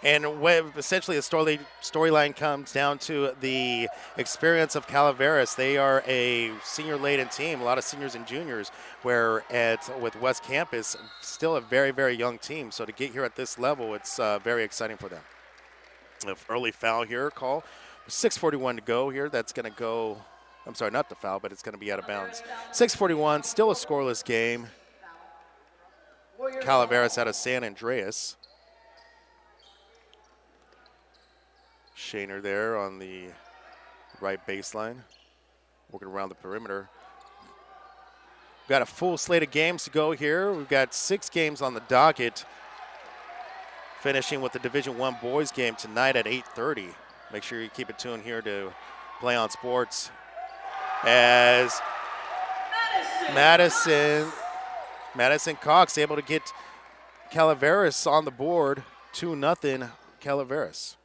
And essentially the storyline comes down to the experience of Calaveras. They are a senior-laden team, a lot of seniors and juniors, where with West Campus, still a very, very young team. So to get here at this level, it's very exciting for them. An early foul here, call. 6:41 to go here. That's going to go, I'm sorry, not the foul, but it's going to be out of bounds. 6:41, still a scoreless game. Calaveras out of San Andreas. Shaner there on the right baseline, working around the perimeter. We've got a full slate of games to go here. We've got 6 games on the docket, finishing with the Division I boys game tonight at 8:30. Make sure you keep it tuned here to Play on Sports as Madison Cox able to get Calaveras on the board, 2-0 Calaveras.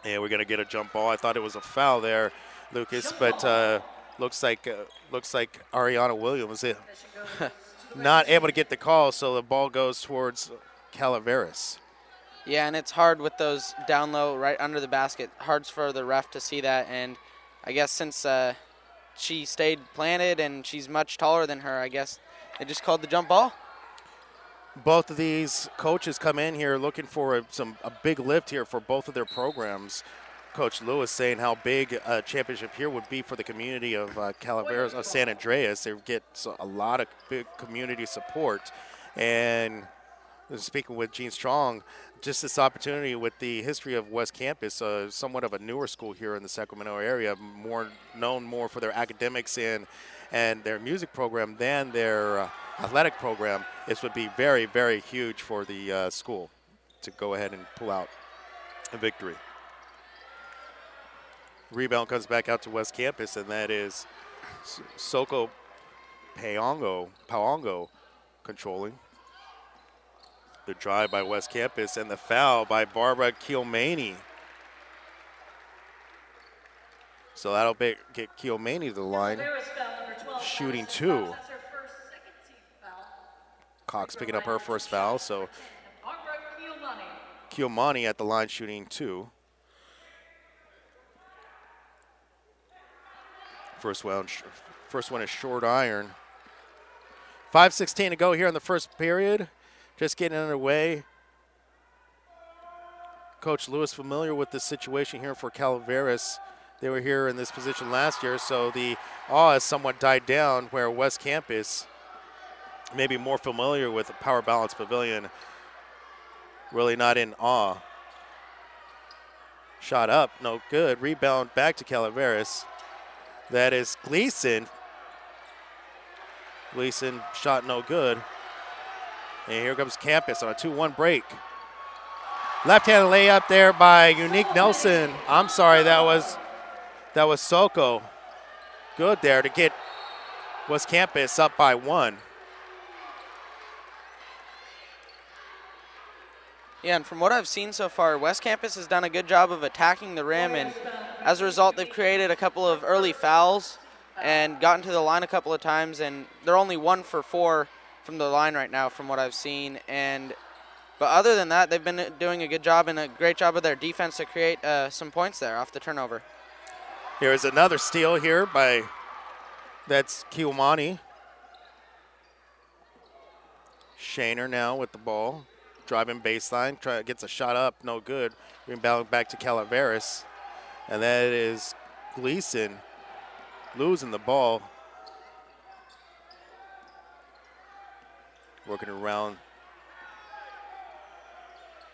And we're going to get a jump ball. I thought it was a foul there, Lucas, but looks like Ariana Williams not able to get the call, so the ball goes towards Calaveras. Yeah, and it's hard with those down low right under the basket. Hard for the ref to see that, and I guess since she stayed planted and she's much taller than her, I guess they just called the jump ball. Both of these coaches come in here looking for a big lift here for both of their programs. Coach Lewis saying how big a championship here would be for the community of Calaveras, of San Andreas. They get a lot of big community support. And speaking with Gene Strong, just this opportunity with the history of West Campus, somewhat of a newer school here in the Sacramento area, known for their academics and their music program than their athletic program. This would be very, very huge for the school to go ahead and pull out a victory. Rebound comes back out to West Campus, and that is Soko Paongo controlling. The drive by West Campus and the foul by Barbara Kielmany. So that'll get Kielmany to the line, shooting 2. Cox picking up her first foul, so Kielmany at the line shooting 2. First one is short iron. 5:16 to go here in the first period. Just getting underway. Coach Lewis familiar with the situation here for Calaveras. They were here in this position last year, so the awe has somewhat died down, where West Campus may be more familiar with the Power Balance Pavilion. Really not in awe. Shot up, no good. Rebound back to Calaveras. That is Gleason. Gleason shot no good. And here comes Campus on a 2-1 break. Left-handed layup there by Unique Nelson. I'm sorry, that was Soko. Good there to get West Campus up by 1. Yeah, and from what I've seen so far, West Campus has done a good job of attacking the rim, and as a result, they've created a couple of early fouls and gotten to the line a couple of times, and they're only 1 for 4 from the line right now from what I've seen. But other than that, they've been doing a good job and a great job of their defense to create some points there off the turnover. Here's another steal here that's Kielmany. Shaner now with the ball. Driving baseline, gets a shot up, no good. Rebound back to Calaveras. And that is Gleason losing the ball. Working around.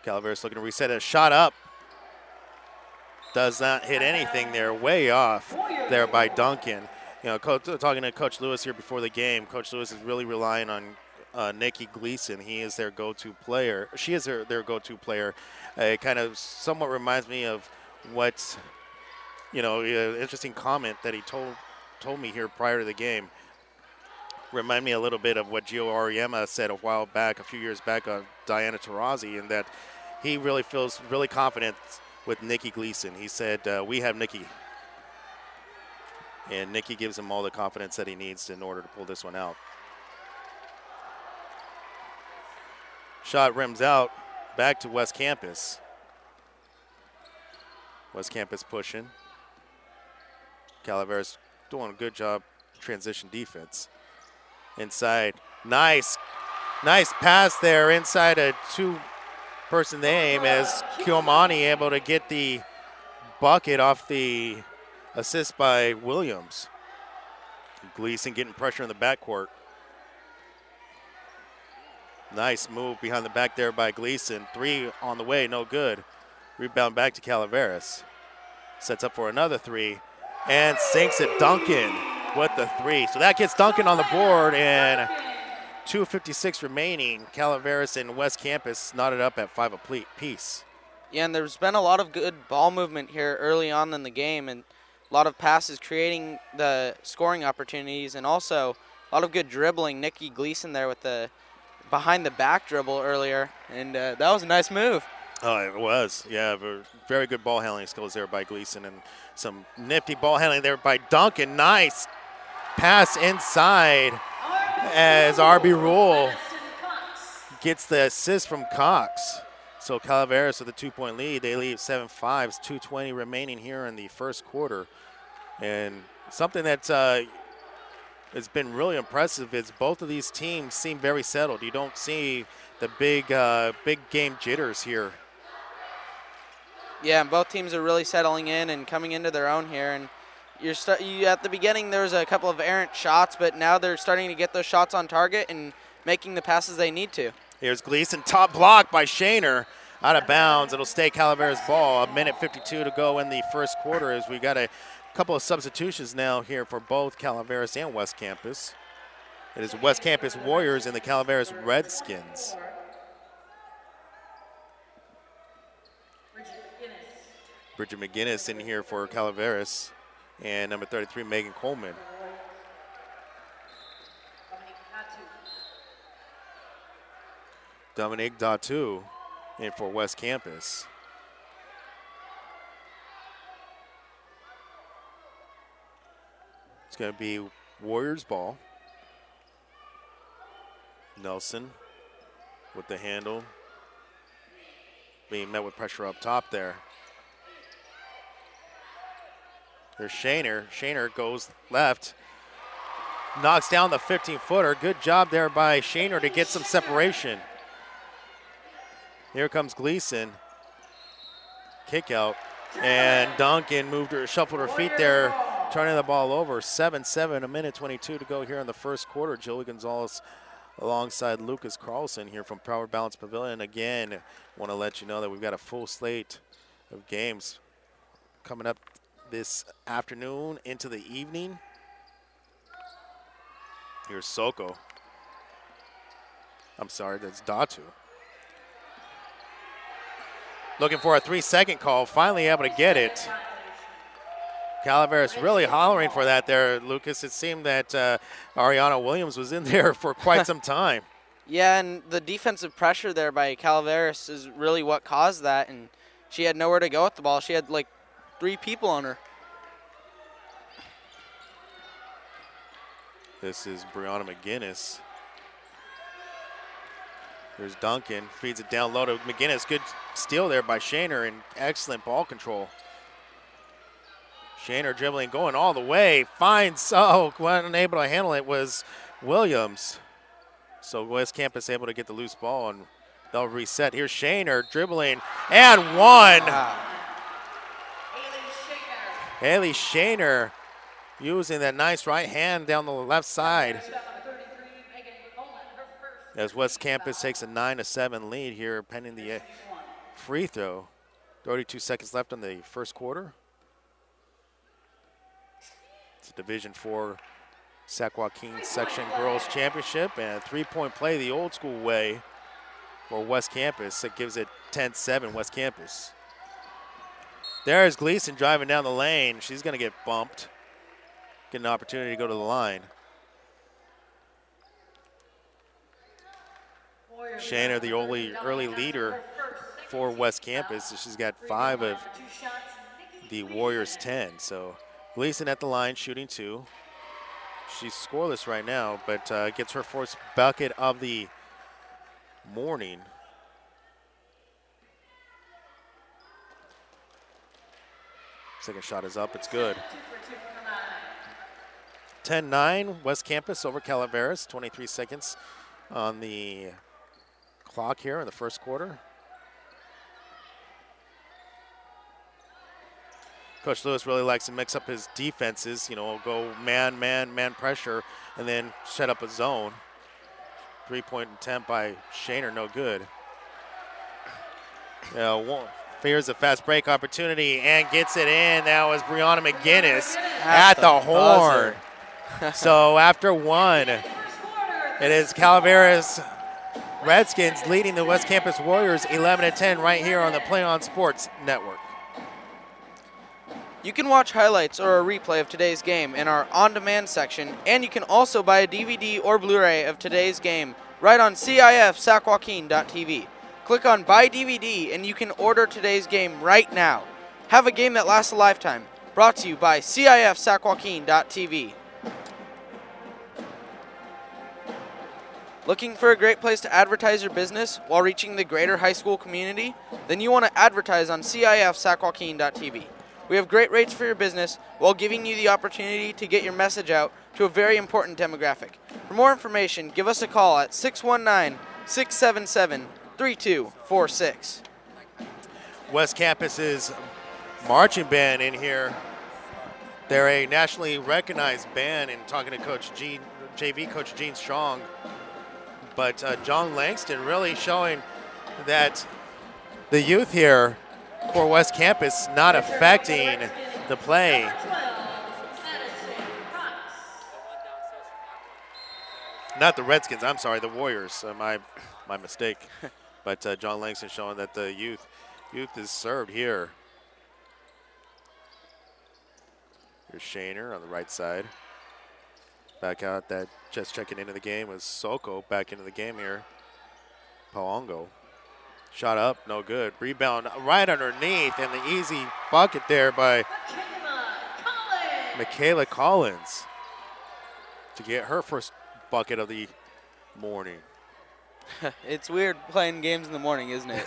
Calaveras looking to reset a shot up. Does not hit anything there, way off there by Duncan. You know, talking to Coach Lewis here before the game, Coach Lewis is really relying on Nikki Gleason. He is their go-to player. She is their go-to player. It kind of somewhat reminds me of what, interesting comment that he told me here prior to the game. Remind me a little bit of what Gio Auriemma said a few years back on Diana Taurasi, and that he really feels really confident with Nikki Gleason. He said, we have Nikki. And Nikki gives him all the confidence that he needs in order to pull this one out. Shot rims out, back to West Campus. West Campus pushing. Calaveras doing a good job transition defense. Inside, nice pass there inside a two-person aim as Kiomani able to get the bucket off the assist by Williams. Gleason getting pressure in the backcourt. Nice move behind the back there by Gleason. 3 on the way, no good. Rebound back to Calaveras. Sets up for another 3 and sinks it. Duncan with the 3. So that gets Duncan on the board, and 2:56 remaining. Calaveras and West Campus knotted up at 5 apiece. Yeah, and there's been a lot of good ball movement here early on in the game, and a lot of passes creating the scoring opportunities, and also a lot of good dribbling. Nikki Gleason there with the behind the back dribble earlier, and that was a nice move. Oh, it was. Yeah, very good ball handling skills there by Gleason, and some nifty ball handling there by Duncan. Nice pass inside as RB Rule gets the assist from Cox. So Calaveras with a 2-point lead. They lead 7-5, 2:20 remaining here in the first quarter. And something that has been really impressive is both of these teams seem very settled. You don't see the big game jitters here. Yeah, and both teams are really settling in and coming into their own here. And you at the beginning there was a couple of errant shots, but now they're starting to get those shots on target and making the passes they need to. Here's Gleason, top block by Shaner, out of bounds. It'll stay Calaveras ball. 1:52 to go in the first quarter as we got a couple of substitutions now here for both Calaveras and West Campus. It is West Campus Warriors and the Calaveras Redskins. Bridget McGinnis in here for Calaveras, and number 33, Megan Coleman. Dominique Datu in for West Campus. It's going to be Warriors ball. Nelson with the handle. Being met with pressure up top there. There's Shaner. Shaner goes left. Knocks down the 15-footer. Good job there by Shaner to get some separation. Here comes Gleason. Kick out. And Duncan shuffled her feet there, turning the ball over. 7-7, 1:22 to go here in the first quarter. Joey Gonzalez alongside Lucas Carlson here from Power Balance Pavilion. Again, want to let you know that we've got a full slate of games coming up this afternoon into the evening. Here's Soko. I'm sorry, that's Datu. Looking for a 3-second call, finally able to get it. Calaveras really hollering for that there, Lucas. It seemed that Ariana Williams was in there for quite some time. Yeah, and the defensive pressure there by Calaveras is really what caused that, and she had nowhere to go with the ball. She had like 3 people on her. This is Brianna McGinnis. There's Duncan, feeds it down low to McGinnis. Good steal there by Shaner and excellent ball control. Shaner dribbling, going all the way, finds, unable to handle it was Williams. So West Campus able to get the loose ball and they'll reset. Here's Shaner dribbling and one. Wow. Haley Shaner using that nice right hand down the left side. As West Campus takes a 9-7 lead here pending the free throw. 32 seconds left in the first quarter. It's a Division IV Sac-Joaquin Section Girls Championship and a 3-point play the old school way for West Campus. It gives it 10-7 West Campus. There's Gleason driving down the lane. She's going to get bumped. Get an opportunity to go to the line. Shaner, the only early leader for West Campus. She's got 5 of the Warriors' 10. So Gleason at the line, shooting 2. She's scoreless right now, but gets her first bucket of the morning Second shot is up. It's good. 10-9, West Campus over Calaveras. 23 seconds on the clock here in the first quarter. Coach Lewis really likes to mix up his defenses, go man, man, man pressure, and then set up a zone. 3-point attempt by Shaner, no good. Fears a fast break opportunity and gets it in. That was Brianna McGinnis at the horn. So after one, it is Calaveras Redskins leading the West Campus Warriors 11-10 right here on the Play On Sports Network. You can watch highlights or a replay of today's game in our on-demand section, and you can also buy a DVD or Blu-ray of today's game right on CIF Sac-Joaquin.tv. Click on Buy DVD, and you can order today's game right now. Have a game that lasts a lifetime. Brought to you by CIF Sac-Joaquin.tv. Looking for a great place to advertise your business while reaching the greater high school community? Then you want to advertise on CIF Sac-Joaquin.tv. We have great rates for your business while giving you the opportunity to get your message out to a very important demographic. For more information, give us a call at 619-677-3246. West Campus's marching band in here. They're a nationally recognized band, and talking to JV Coach Gene Strong. But John Langston really showing that the youth here for West Campus not affecting the play. Not the Redskins, I'm sorry, the Warriors. My mistake. But John Langston showing that the youth is served here. Here's Shaner on the right side. Back out, that just checking into the game was Soko back into the game here. Paongo. Shot up, no good. Rebound right underneath, and the easy bucket there by Michaela Collins to get her first bucket of the morning. It's weird playing games in the morning, isn't it?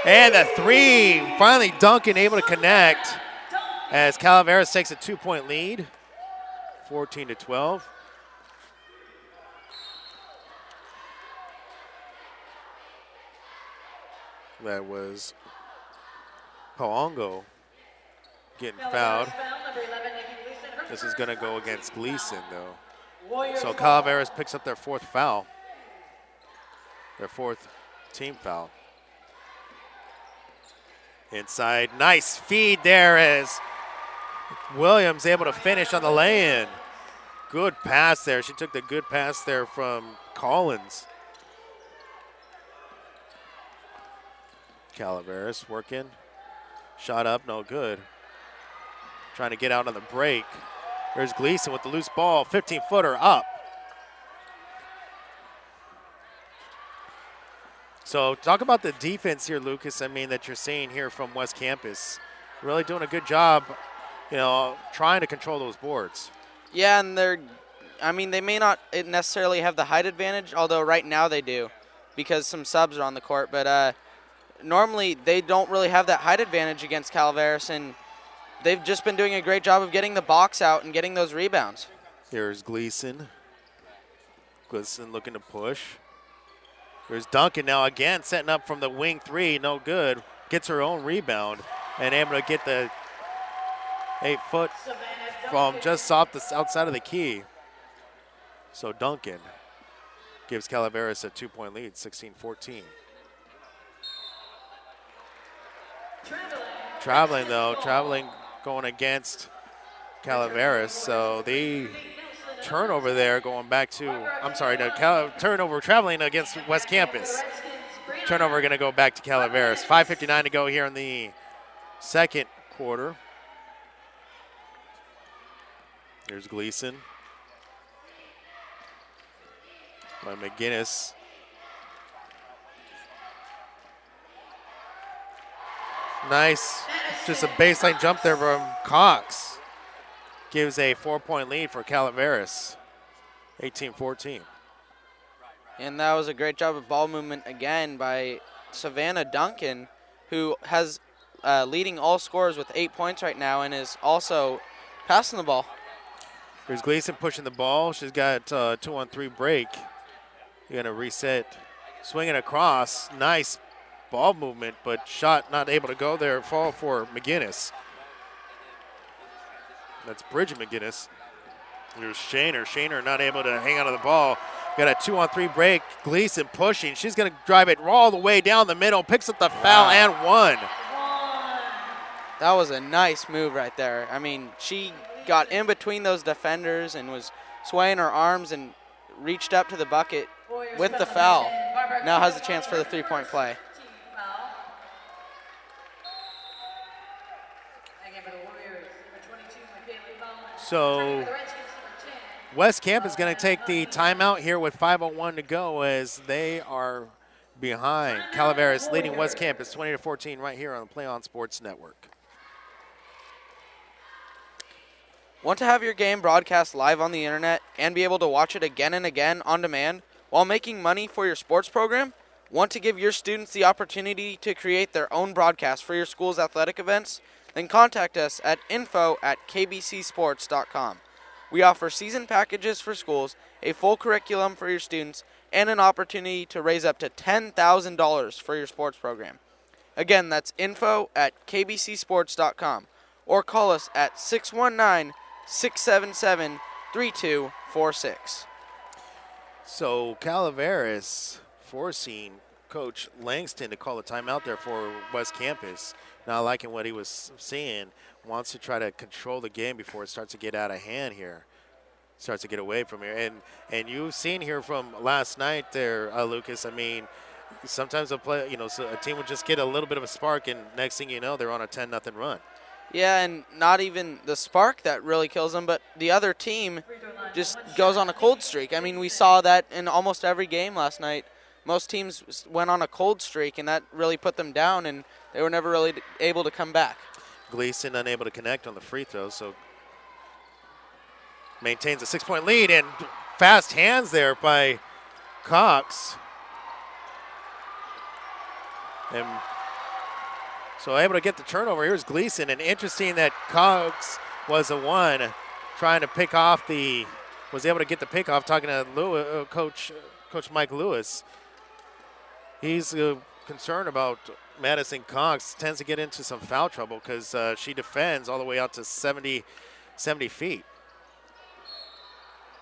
And the three, finally Duncan able to connect as Calaveras takes a 2-point lead, 14-12. That was Paongo getting fouled. This is going to go against Gleason, though. So Calaveras picks up their fourth foul, their fourth team foul. Inside, nice feed there as Williams able to finish on the lay-in. Good pass there. She took the good pass there from Collins. Calaveras working. Shot up, no good. Trying to get out on the break. There's Gleason with the loose ball, 15-footer up. So talk about the defense here, Lucas, that you're seeing here from West Campus. Really doing a good job, trying to control those boards. Yeah, and they may not necessarily have the height advantage, although right now they do because some subs are on the court, but normally they don't really have that height advantage against Calaveras, and they've just been doing a great job of getting the box out and getting those rebounds. Here's Gleason. Gleason looking to push. There's Duncan now again setting up from the wing three, no good. Gets her own rebound and able to get the 8-foot from just off the outside of the key. So Duncan gives Calaveras a 2-point lead, 16-14. Traveling going against Calaveras. So the turnover there going back to, turnover traveling against West Campus. Turnover going to go back to Calaveras. 5:59 to go here in the second quarter. Here's Gleason. By McGinnis. Nice, just a baseline jump there from Cox. Gives a 4-point lead for Calaveras, 18-14. And that was a great job of ball movement again by Savannah Duncan, who has leading all scorers with 8 points right now and is also passing the ball. Here's Gleason pushing the ball. She's got a 2-on-3 break. You're going to reset. Swinging across. Nice ball movement, but shot not able to go there. Fall for McGinnis. That's Bridget McGinnis. Here's Shaner. Shaner not able to hang on to the ball. Got a 2-on-3 break. Gleason pushing. She's going to drive it all the way down the middle. Picks up the foul and one. That was a nice move right there. I mean, she got in between those defenders and was swaying her arms and reached up to the bucket with the foul. Now has a chance for the three-point play. So West Camp is going to take the timeout here with 5:01 to go as they are behind. Calaveras leading West Campus 20-14 right here on the Play On Sports Network. Want to have your game broadcast live on the internet and be able to watch it again and again on demand while making money for your sports program? Want to give your students the opportunity to create their own broadcast for your school's athletic events? Then contact us at info@kbcsports.com. We offer season packages for schools, a full curriculum for your students, and an opportunity to raise up to $10,000 for your sports program. Again, that's info@kbcsports.com or call us at 619-677-3246. So Calaveras forcing Coach Langston to call a timeout there for West Campus. Not liking what he was seeing. Wants to try to control the game before it starts to get out of hand here. Starts to get away from here. And you've seen here from last night there, Lucas, I mean, sometimes a team would just get a little bit of a spark, and next thing you know, they're on a 10-0 run. Yeah, and not even the spark that really kills them, but the other team just goes on a cold streak. I mean, we saw that in almost every game last night. Most teams went on a cold streak, and that really put them down, and they were never really able to come back. Gleason unable to connect on the free throw, so maintains a 6-point lead, and fast hands there by Cox. And so able to get the turnover. Here's Gleason, and interesting that Cox was the one trying to pick off was able to get the pick off, talking to Coach Mike Lewis. He's concerned about Madison Cox. Tends to get into some foul trouble because she defends all the way out to 70 feet.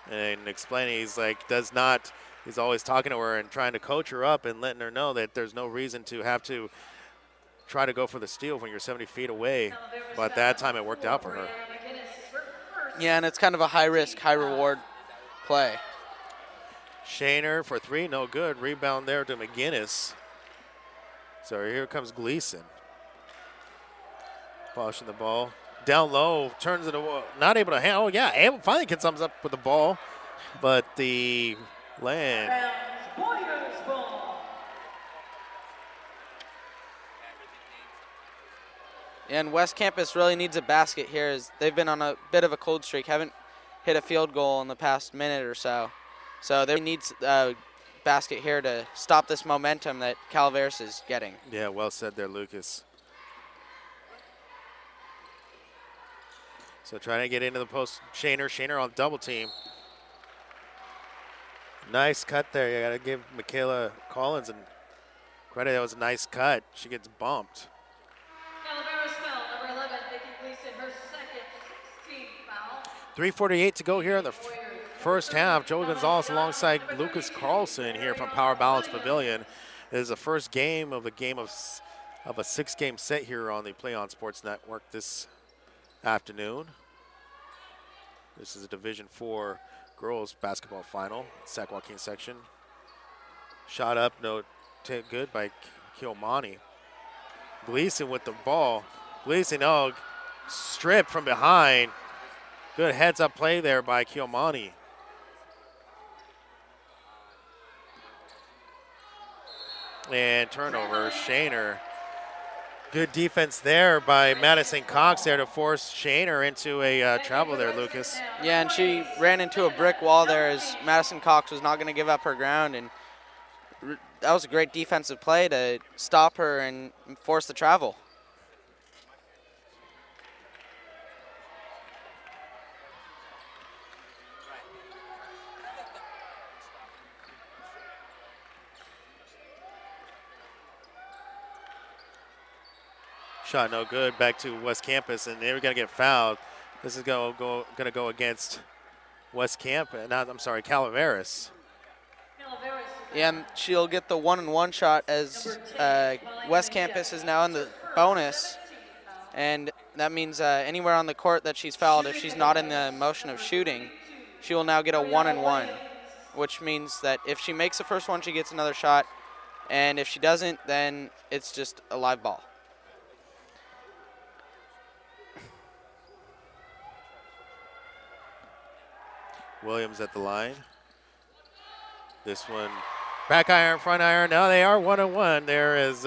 And explaining, he's always talking to her and trying to coach her up and letting her know that there's no reason to have to try to go for the steal when you're 70 feet away. But that time it worked out for her. Yeah, and it's kind of a high-risk, high-reward play. Shaner for three, no good. Rebound there to McGinnis. So here comes Gleason. Polishing the ball. Down low, turns it away. Not able to handle. Oh, yeah, finally gets thumbs up with the ball. But the land. And West Campus really needs a basket here, as they've been on a bit of a cold streak. Haven't hit a field goal in the past minute or so. So they need a basket here to stop this momentum that Calaveras is getting. Yeah, well said there, Lucas. So trying to get into the post. Shaner on double team. Nice cut there. You got to give Michaela Collins and credit. That was a nice cut. She gets bumped. Calaveras foul, number 11, Nikki Gleason, her second 16 foul. 3:48 to go here in the first half. Joey Gonzalez alongside Lucas Carlson here from Power Balance Pavilion. It is the first game of a 6-game set here on the Play On Sports Network this afternoon. This is a Division IV girls basketball final, Sac-Joaquin section. Shot up, no good by Kilmani. Gleason with the ball. Gleason, stripped from behind. Good heads-up play there by Kilmani. And turnover, Shaner. Good defense there by Madison Cox there to force Shaner into a travel there, Lucas. Yeah, and she ran into a brick wall there as Madison Cox was not going to give up her ground, and that was a great defensive play to stop her and force the travel. Shot no good. Back to West Campus, and they're going to get fouled. This is going to go against West Campus. I'm sorry, Calaveras. Calaveras. Yeah, and she'll get the 1-and-1 shot as West Campus is now in the bonus. And that means anywhere on the court that she's fouled, if she's not in the motion of shooting, she will now get a 1-and-1, which means that if she makes the first one, she gets another shot. And if she doesn't, then it's just a live ball. Williams at the line. This one, back iron, front iron. Now they are 1-on-1. There is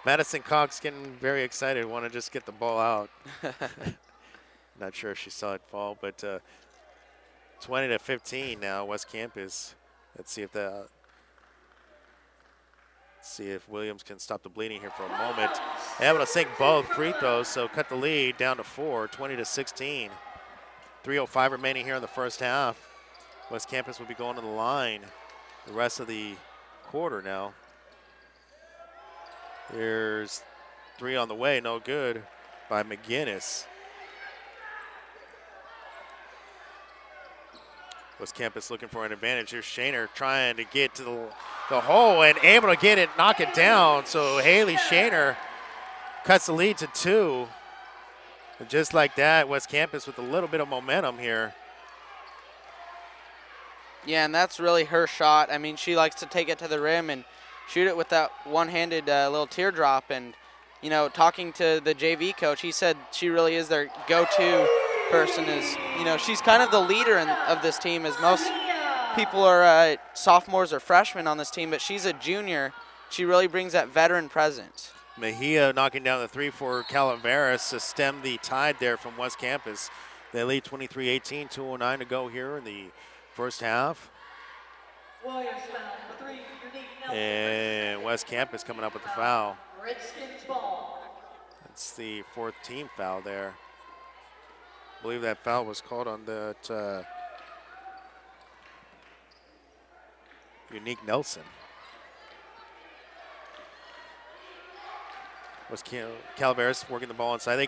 Madison Cox getting very excited, want to just get the ball out. Not sure if she saw it fall, but 20-15 now, West Campus. Let's see if Williams can stop the bleeding here for a moment. Able to sink both free throws, so cut the lead down to 4, 20-16. 3:05 remaining here in the first half. West Campus will be going to the line the rest of the quarter now. There's 3 on the way, no good by McGinnis. West Campus looking for an advantage. Here's Shaner trying to get to the hole and able to get it, knock it down. So Haley Shaner cuts the lead to 2. And just like that, West Campus with a little bit of momentum here. Yeah, and that's really her shot. I mean, she likes to take it to the rim and shoot it with that one-handed little teardrop. And, you know, talking to the JV coach, he said she really is their go-to person. Is, you know, she's kind of the leader of this team, as most people are sophomores or freshmen on this team, but she's a junior. She really brings that veteran presence. Mejia knocking down the 3 for Calaveras to stem the tide there from West Campus. They lead 23-18, 2:09 to go here in the first half. Williams foul, number 3, Unique Nelson. And West Campus coming up with the foul. Redskins ball. That's the 4th team foul there. I believe that foul was called on that Unique Nelson. Was Calaveras working the ball inside. They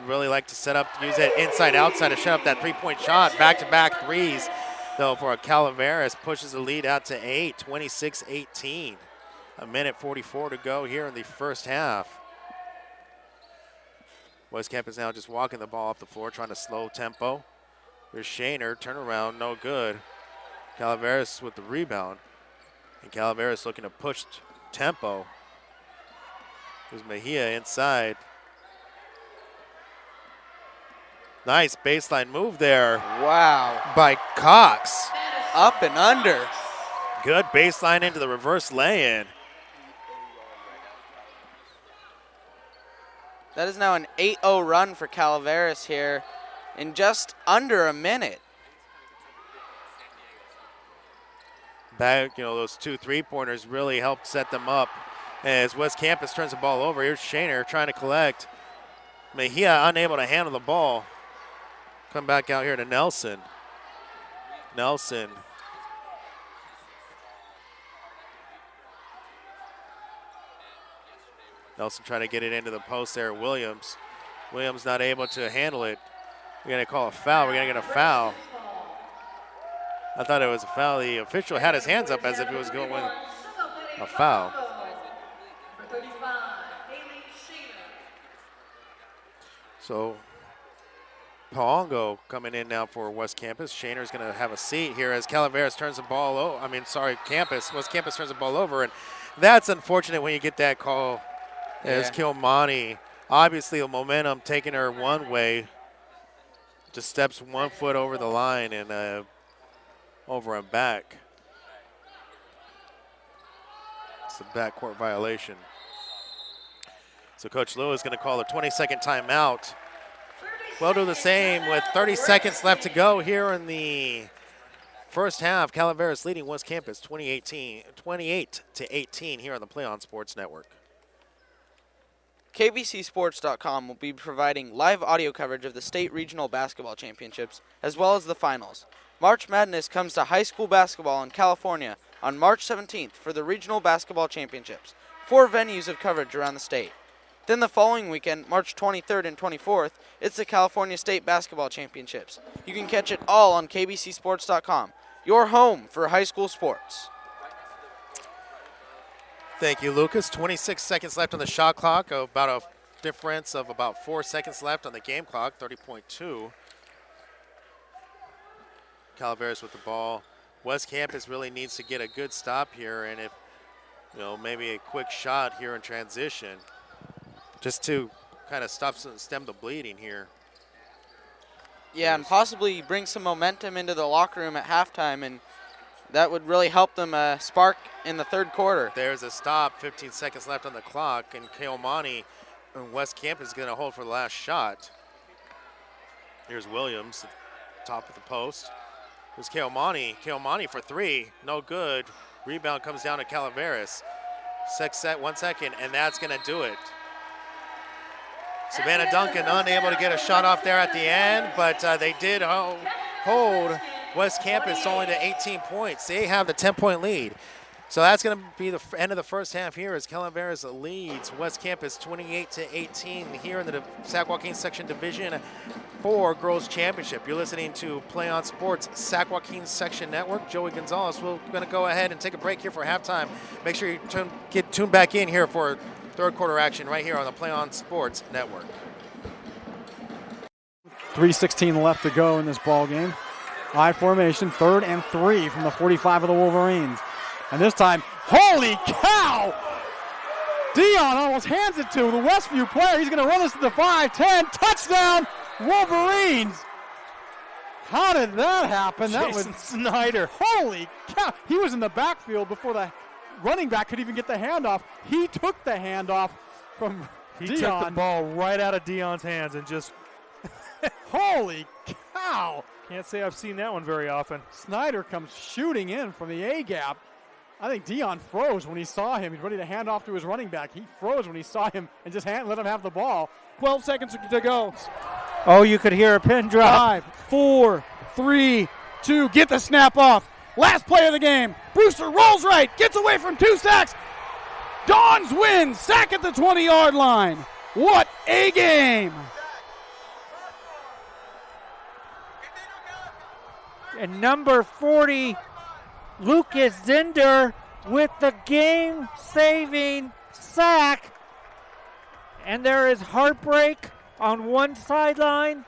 really like to set up, use that inside-outside to shut up that three-point shot. Back-to-back threes, though, for Calaveras. Pushes the lead out to 8, 26-18. 1:44 to go here in the first half. West Campus now just walking the ball up the floor, trying to slow tempo. There's Shaner, turnaround, no good. Calaveras with the rebound. And Calaveras looking to push tempo. There's Mejia inside. Nice baseline move there. Wow. By Cox. Up and under. Good baseline into the reverse lay-in. That is now an 8-0 run for Calaveras here in just under a minute. Back, you know, those 2 3-pointers really helped set them up. As West Campus turns the ball over, here's Shaner trying to collect. Mejia unable to handle the ball. Come back out here to Nelson. Nelson. Nelson trying to get it into the post there. Williams. Williams not able to handle it. We're going to call a foul. We're going to get a foul. I thought it was a foul. The official had his hands up as if it was going a foul. So Paongo coming in now for West Campus. Shaner's going to have a seat here as Calaveras turns the ball over. West Campus turns the ball over, and that's unfortunate when you get that call. As Kilmani, obviously the momentum taking her one way, just steps 1 foot over the line and over and back. It's a backcourt violation. So Coach Lewis is going to call a 20-second timeout. We'll do the same with 30 seconds left to go here in the first half. Calaveras leading West Campus 28-18 here on the Play On Sports Network. KBCSports.com will be providing live audio coverage of the state regional basketball championships as well as the finals. March Madness comes to high school basketball in California on March 17th for the regional basketball championships. 4 venues of coverage around the state. Then the following weekend, March 23rd and 24th, it's the California State Basketball Championships. You can catch it all on kbcsports.com, your home for high school sports. Thank you, Lucas. 26 seconds left on the shot clock, about a difference of about 4 seconds left on the game clock, 30.2. Calaveras with the ball. West Campus really needs to get a good stop here, and if, maybe a quick shot here in transition, just to kind of stem the bleeding here. Yeah, and possibly bring some momentum into the locker room at halftime, and that would really help them spark in the third quarter. There's a stop, 15 seconds left on the clock, and Keomani and West Campus is going to hold for the last shot. Here's Williams, top of the post. Here's Keomani. Keomani for three, no good. Rebound comes down to Calaveras. 1 second, and that's going to do it. Savannah Duncan unable to get a shot off there at the end, but they did hold West Campus only to 18 points. They have the 10-point lead. So that's going to be the end of the first half here as Calaveras leads West Campus 28-18 here in the Sac-Joaquin Section Division 4 Girls Championship. You're listening to Play On Sports Sac-Joaquin Section Network. Joey Gonzalez, we're going to go ahead and take a break here for halftime. Make sure you get tuned back in here for third quarter action right here on the Play On Sports Network. 3:16 left to go in this ball game. I formation, 3rd and 3 from the 45 of the Wolverines. And this time, holy cow! Dion almost hands it to the Westview player. He's going to run us to the 5-10. Touchdown, Wolverines! How did that happen? That was Snyder. Holy cow! He was in the backfield before the running back could even get the handoff. He took the handoff from Dion. He took the ball right out of Dion's hands and just... Holy cow! Can't say I've seen that one very often. Snyder comes shooting in from the A-gap. I think Dion froze when he saw him. He's ready to hand off to his running back. He froze when he saw him and just let him have the ball. 12 seconds to go. Oh, you could hear a pin drop. 5, 4, 3, 2. Get the snap off. Last play of the game. Brewster rolls right. Gets away from 2 sacks. Dons win. Sack at the 20-yard line. What a game. And number 40, Lucas Zinder with the game-saving sack. And there is heartbreak on one sideline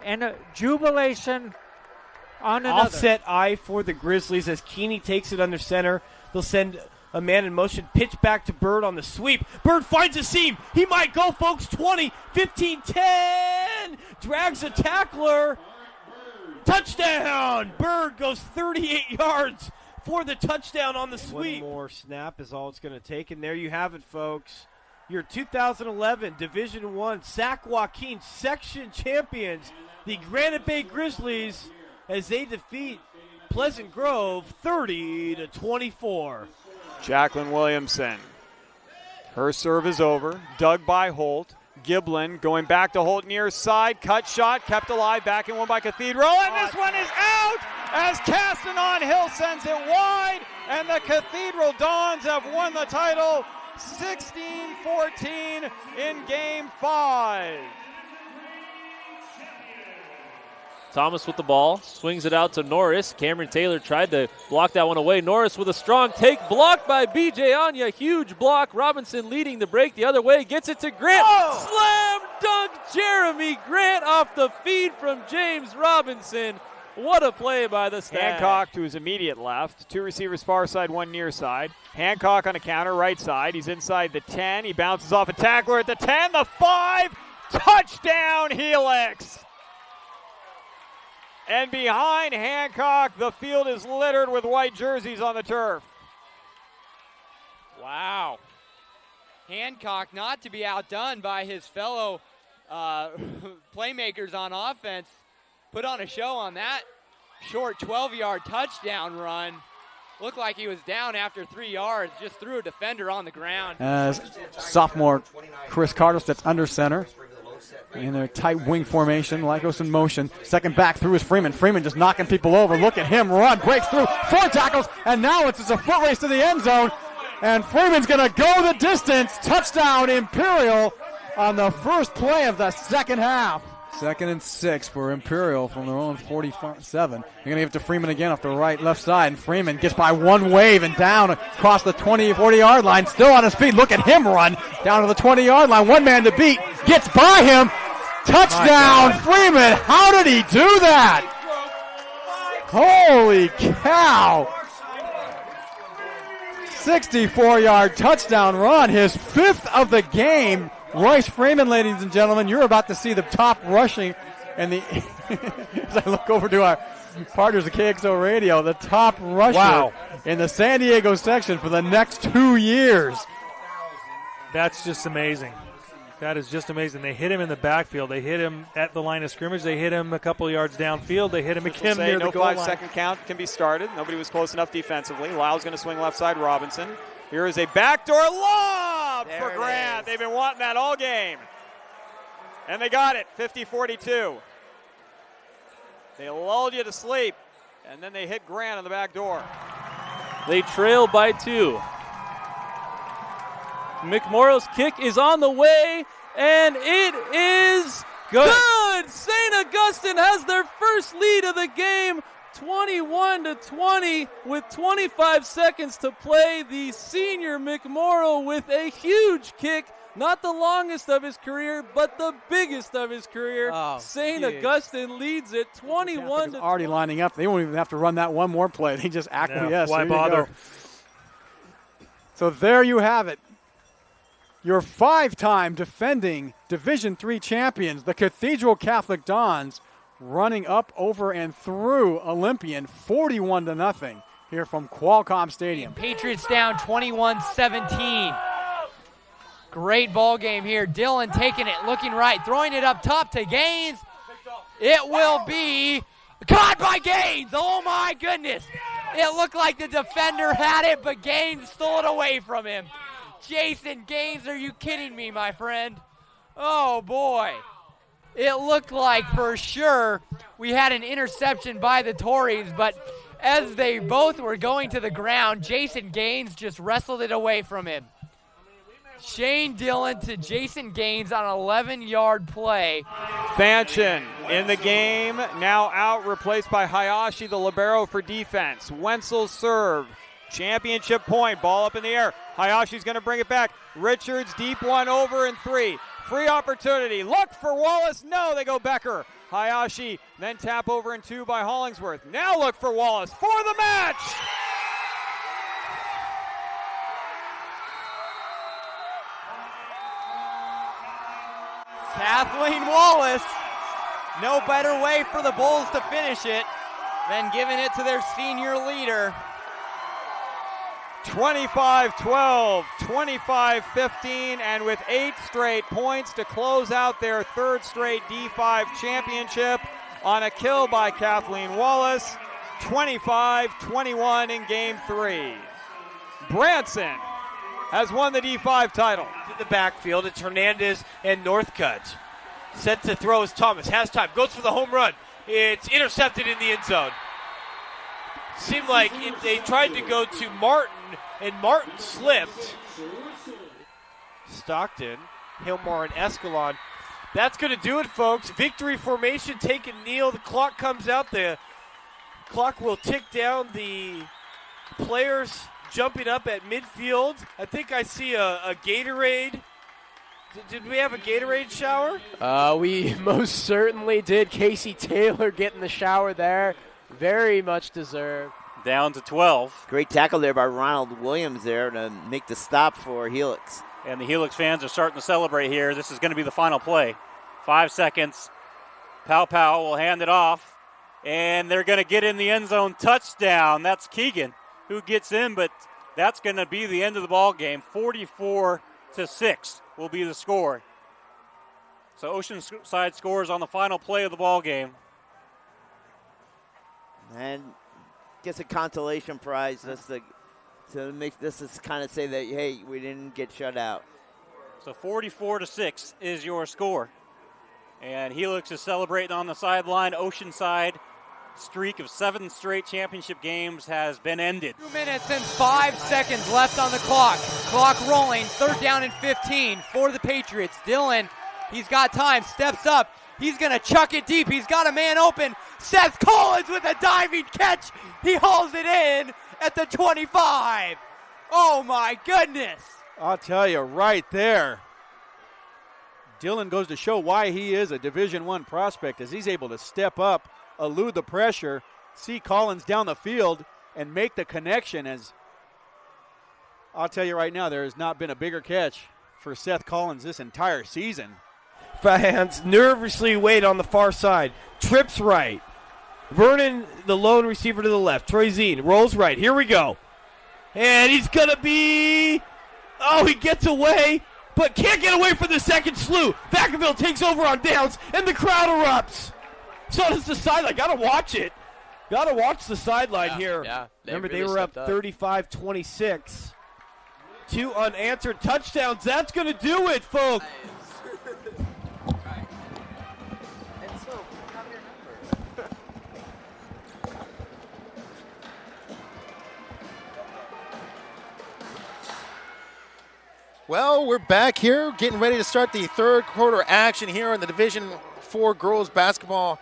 and a jubilation on another. Offset eye for the Grizzlies as Keeney takes it under center. They'll send a man in motion, pitch back to Bird on the sweep. Bird finds a seam. He might go, folks. 20, 15, 10. Drags a tackler. Touchdown! Bird goes 38 yards for the touchdown on the sweep. One more snap is all it's going to take, and there you have it, folks. Your 2011 Division I Sac-Joaquin Section Champions, the Granite Bay Grizzlies, as they defeat Pleasant Grove 30-24. Jacqueline Williamson. Her serve is over. Dug by Holt. Giblin going back to Holt near side. Cut shot, kept alive, back and one by Cathedral. And this one is out as Castanon Hill sends it wide. And the Cathedral Dons have won the title 16-14 in Game 5. Thomas with the ball, swings it out to Norris. Cameron Taylor tried to block that one away. Norris with a strong take, blocked by B.J. Anya. Huge block. Robinson leading the break the other way, gets it to Grant. Slam dunk Jeremy Grant off the feed from James Robinson. What a play by the Stag. Hancock to his immediate left. 2 receivers far side, 1 near side. Hancock on a counter right side. He's inside the 10. He bounces off a tackler at the 10. The 5. Touchdown Helix. And behind Hancock, the field is littered with white jerseys on the turf. Wow. Hancock not to be outdone by his fellow playmakers on offense. Put on a show on that short 12-yard touchdown run. Looked like he was down after 3 yards, just threw a defender on the ground. As sophomore Chris Carter steps under center. In their tight wing formation, Lycos in motion. Second back through is Freeman. Freeman just knocking people over. Look at him run, breaks through, 4 tackles, and now it's just a foot race to the end zone. And Freeman's going to go the distance. Touchdown, Imperial, on the first play of the second half. 2nd and 6 for Imperial from their own 47. They're going to give it to Freeman again off the left side. And Freeman gets by one wave and down across the 40-yard line. Still on his feet. Look at him run down to the 20-yard line. One man to beat. Gets by him. Touchdown, Freeman. How did he do that? Holy cow. 64-yard touchdown run. His 5th of the game. Royce Freeman, ladies and gentlemen, you're about to see the top rushing, and as I look over to our partners at KXO Radio, the top rusher in the San Diego section for the next 2 years. That's just amazing. That is just amazing. They hit him in the backfield. They hit him at the line of scrimmage. They hit him a couple yards downfield. They hit him again near the goal line. No 5-second count can be started. Nobody was close enough defensively. Lyle's going to swing left side. Robinson. Here is a backdoor lob for Grant. They've been wanting that all game. And they got it, 50-42. They lulled you to sleep, and then they hit Grant on the back door. They trail by 2. McMorrow's kick is on the way, and it is good. St. Augustine has their first lead of the game, 21-20 with 25 seconds to play. The senior McMorrow with a huge kick, not the longest of his career, but the biggest of his career. St. Augustine leads it 21-20. Already lining up. They won't even have to run that one more play. They just acquiesce. Why bother? So there you have it. Your 5-time defending Division III champions, the Cathedral Catholic Dons, running up, over, and through Olympian 41-0 here from Qualcomm Stadium. Patriots down 21-17. Great ball game here. Dillon taking it, looking right, throwing it up top to Gaines. It will be caught by Gaines. Oh my goodness. It looked like the defender had it, but Gaines stole it away from him. Jason Gaines, are you kidding me, my friend? Oh boy. It looked like for sure we had an interception by the Tories, but as they both were going to the ground, Jason Gaines just wrestled it away from him. Shane Dillon to Jason Gaines on an 11-yard play. Fanchen in the game, now out, replaced by Hayashi, the libero for defense. Wenzel serve. Championship point, ball up in the air. Hayashi's going to bring it back. Richards, deep one, over and 3. Free opportunity. Look for Wallace. No, they go Becker. Hayashi, then tap over and 2 by Hollingsworth. Now look for Wallace for the match. Kathleen Wallace. No better way for the Bulls to finish it than giving it to their senior leader. 25-12, 25-15, and with 8 straight points to close out their 3rd straight D5 championship on a kill by Kathleen Wallace, 25-21 in Game 3. Branson has won the D5 title. To the backfield, it's Hernandez and Northcutt. Set to throw is Thomas, has time, goes for the home run. It's intercepted in the end zone. Seemed like they tried to go to Martin, and Martin slipped. Stockton, Hillmore, and Escalon. That's going to do it, folks. Victory formation, take a kneel. The clock comes out. The clock will tick down. The players jumping up at midfield. I think I see a Gatorade. Did we have a Gatorade shower? We most certainly did. Casey Taylor getting the shower there. Very much deserved. Down to 12. Great tackle there by Ronald Williams there to make the stop for Helix. And the Helix fans are starting to celebrate here. This is going to be the final play. 5 seconds. Pow will hand it off. And they're going to get in the end zone. Touchdown. That's Keegan who gets in, but that's going to be the end of the ball game. 44-6 will be the score. So Oceanside scores on the final play of the ball game. And gets a consolation prize just to make this is kind of say that, hey, we didn't get shut out. So 44-6 is your score. And Helix is celebrating on the sideline. Oceanside streak of 7 straight championship games has been ended. 2 minutes and 5 seconds left on the clock. Clock rolling, 3rd down and 15 for the Patriots. Dillon, he's got time, steps up. He's going to chuck it deep. He's got a man open. Seth Collins with a diving catch. He hauls it in at the 25. Oh, my goodness. I'll tell you right there. Dillon goes to show why he is a Division I prospect, as he's able to step up, elude the pressure, see Collins down the field, and make the connection. As I'll tell you right now, there has not been a bigger catch for Seth Collins this entire season. Fans nervously wait on the far side. Trips right. Vernon, the lone receiver to the left. Troy Zine rolls right. Here we go. And he's going to be... Oh, he gets away, but can't get away from the second slew. Vacaville takes over on downs, and the crowd erupts. So does the sideline. Got to watch it. Got to watch the sideline here. Yeah, Remember, really they were up stepped 35-26. 2 unanswered touchdowns. That's going to do it, folks. Well, we're back here getting ready to start the 3rd quarter action here in the Division IV girls basketball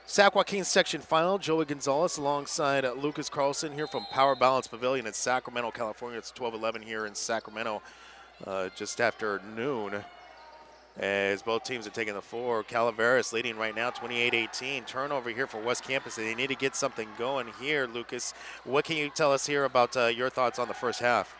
Sac-Joaquin section final. Joey Gonzalez alongside Lucas Carlson here from Power Balance Pavilion in Sacramento, California. It's 12:11 here in Sacramento, just after noon, as both teams are taking the floor. Calaveras leading right now 28-18. Turnover here for West Campus. They need to get something going here. Lucas, what can you tell us here about your thoughts on the first half?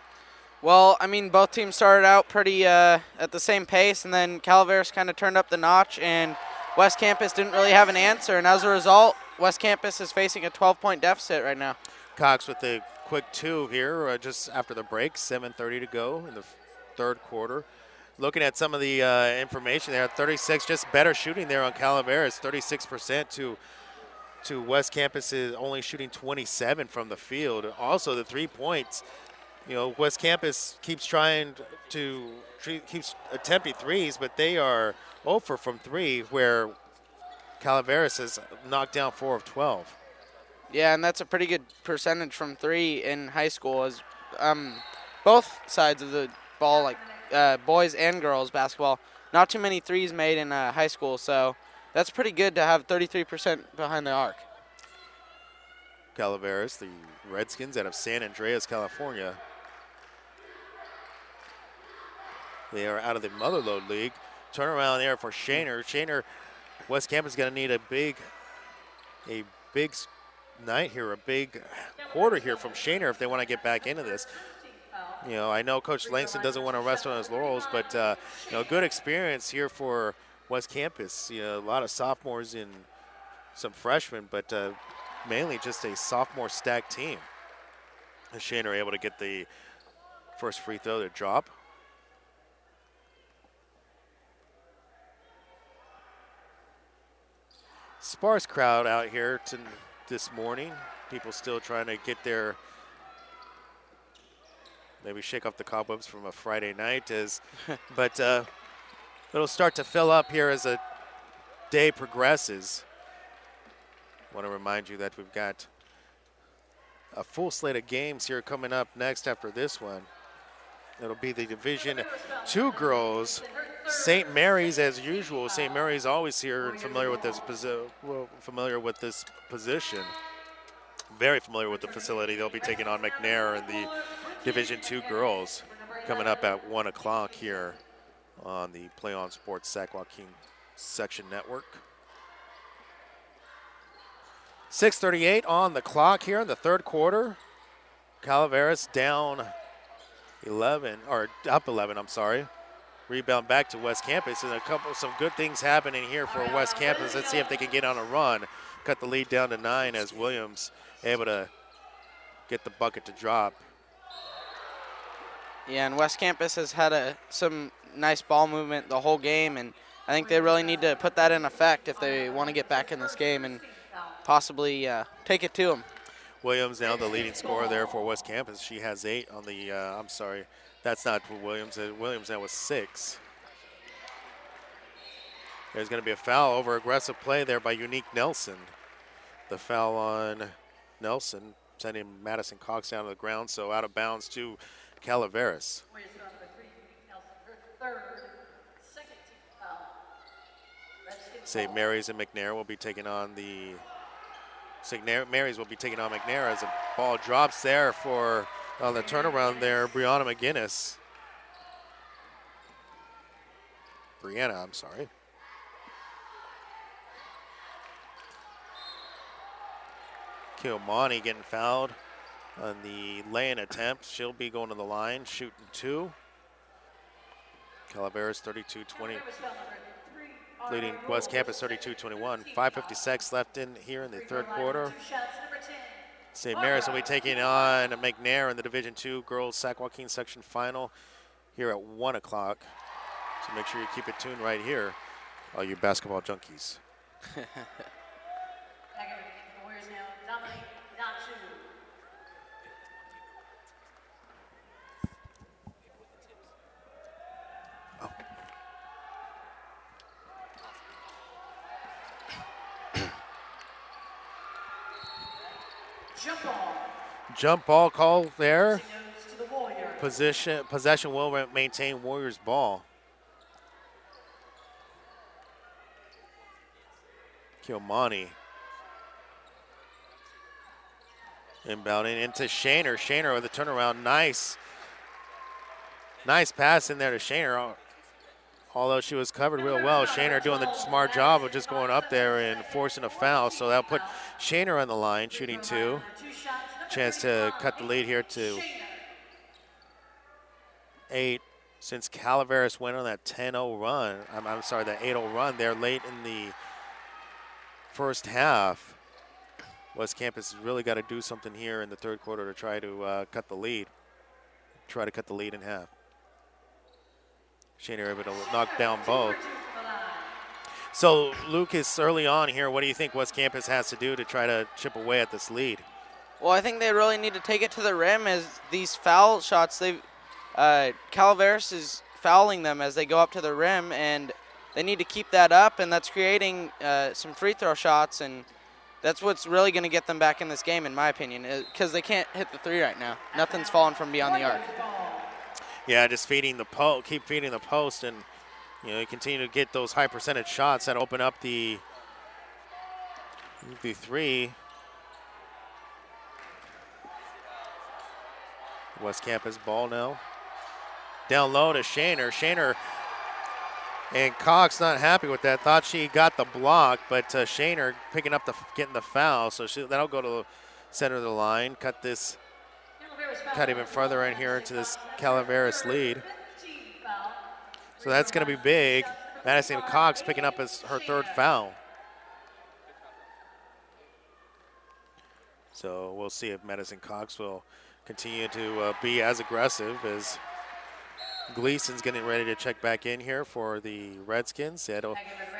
Well, I mean, both teams started out pretty at the same pace, and then Calaveras kind of turned up the notch, and West Campus didn't really have an answer, and as a result, West Campus is facing a 12-point deficit right now. Cox with the quick 2 here just after the break, 7:30 to go in the 3rd quarter. Looking at some of the information there, 36, just better shooting there on Calaveras, 36% to West Campus is only shooting 27 from the field. Also, the 3 points. You know, West Campus keeps attempting threes, but they are 0 from 3, where Calaveras has knocked down 4 of 12. Yeah, and that's a pretty good percentage from 3 in high school, as both sides of the ball, like boys and girls basketball, not too many threes made in high school, so that's pretty good to have 33% behind the arc. Calaveras, the Redskins out of San Andreas, California. They are out of the Motherlode League. Turnaround there for Shaner. Shaner, West Campus is going to need a big night here, a big quarter here from Shaner if they want to get back into this. You know, I know Coach Langston doesn't want to rest on his laurels, but you know, good experience here for West Campus. You know, a lot of sophomores and some freshmen, but mainly just a sophomore stacked team. And Shaner able to get the first free throw to drop. Sparse crowd out here this morning. People still trying to get their, maybe shake off the cobwebs from a Friday night. But it'll start to fill up here as the day progresses. I want to remind you that we've got a full slate of games here coming up next after this one. It'll be the Division II girls. St. Mary's, as usual. St. Mary's always here and familiar with this position. Very familiar with the facility. They'll be taking on McNair and the Division II girls coming up at 1 o'clock here on the Play On Sports Sac-Joaquin Section Network. 6:38 on the clock here in the 3rd quarter. Calaveras down 11, or up 11, I'm sorry. Rebound back to West Campus, and some good things happening here for West Campus. Let's see if they can get on a run. Cut the lead down to 9 as Williams able to get the bucket to drop. Yeah, and West Campus has had some nice ball movement the whole game, and I think they really need to put that in effect if they want to get back in this game and possibly take it to them. Williams now the leading scorer there for West Campus. She has 8 on the, I'm sorry, that's not for Williams. Williams now with 6. There's going to be a foul over aggressive play there by Unique Nelson. The foul on Nelson, sending Madison Cox down to the ground, so out of bounds to Calaveras. Warriors foul number 3, Nelson, her third, second team foul. Redskins St. Mary's and McNair will be taking on Mary's will be taking on McNair as a ball drops there for on the turnaround there, Brianna, I'm sorry. Kilmani getting fouled on the lay-in attempt. She'll be going to the line, shooting 2. Calaveras 32-20, leading West Campus 32-21. 5:56 left in here in the third quarter. St. Mary's will be taking on McNair in the Division II Girls Sac-Joaquin Section Final here at 1 o'clock. So make sure you keep it tuned right here, all you basketball junkies. Jump ball call there. Possession will maintain Warriors ball. Kilmani inbounding into Shaner. Shaner with a turnaround. Nice pass in there to Shaner. Although she was covered real well, Shaner doing the smart job of just going up there and forcing a foul. So that'll put Shaner on the line, shooting 2. Chance to cut the lead here to 8 since Calaveras went on that 10-0 run. I'm sorry, that 8-0 run there late in the first half. West Campus has really got to do something here in the third quarter to try to cut the lead. Try to cut the lead in half. Shaner able to knock down both. So, Lucas, early on here, what do you think West Campus has to do to try to chip away at this lead? Well, I think they really need to take it to the rim as these foul shots, Calaveras is fouling them as they go up to the rim, and they need to keep that up, and that's creating some free throw shots, and that's what's really going to get them back in this game, in my opinion, because they can't hit the 3 right now. Nothing's falling from beyond the arc. Yeah, just feeding the keep feeding the post, and you continue to get those high percentage shots that open up the 3. West Campus ball now. Down low to Shaner. Shaner and Cox not happy with that. Thought she got the block, but Shaner picking up getting the foul. So that'll go to the center of the line. Cut even further in here into this Calaveras lead. So that's going to be big. Madison Cox picking up her 3rd foul. So we'll see if Madison Cox will continue to be as aggressive as Gleason's getting ready to check back in here for the Redskins.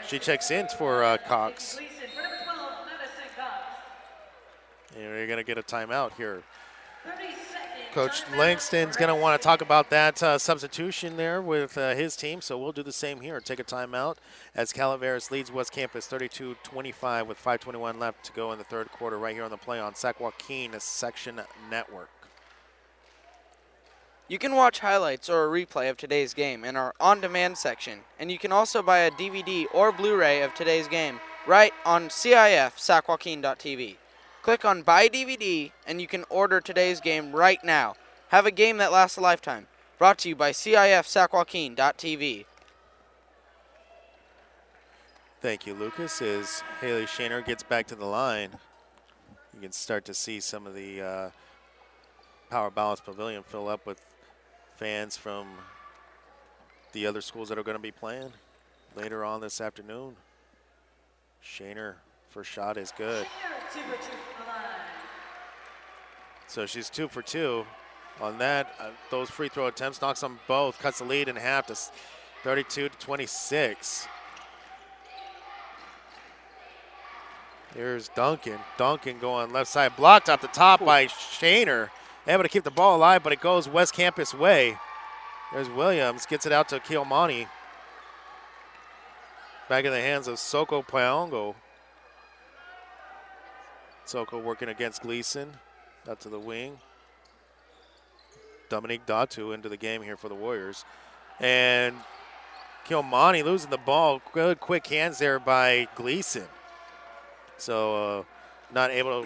She checks in for Cox. And you're going to get a timeout here. Coach Langston's going to want to talk about that substitution there with his team, so we'll do the same here. Take a timeout as Calaveras leads West Campus 32-25 with 5:21 left to go in the third quarter right here on the Play on Sac-Joaquin Section Network. You can watch highlights or a replay of today's game in our on-demand section, and you can also buy a DVD or Blu-ray of today's game right on CIF Sac-Joaquin.tv. Click on Buy DVD, and you can order today's game right now. Have a game that lasts a lifetime. Brought to you by CIF Sac-Joaquin.tv. Thank you, Lucas. As Haley Shaner gets back to the line, you can start to see some of the Power Balance Pavilion fill up with fans from the other schools that are going to be playing later on this afternoon. Shaner, first shot is good. So she's 2 for 2 on that. Those free throw attempts, knocks on both, cuts the lead in half to 32-26. Here's Duncan. Duncan going left side, blocked up the top by Shaner. Able to keep the ball alive, but it goes West Campus way. There's Williams, gets it out to Kilmani. Back in the hands of Soko Paongo. Soko working against Gleason. Out to the wing. Dominique Datu into the game here for the Warriors. And Kilmani losing the ball. Good quick hands there by Gleason. So not able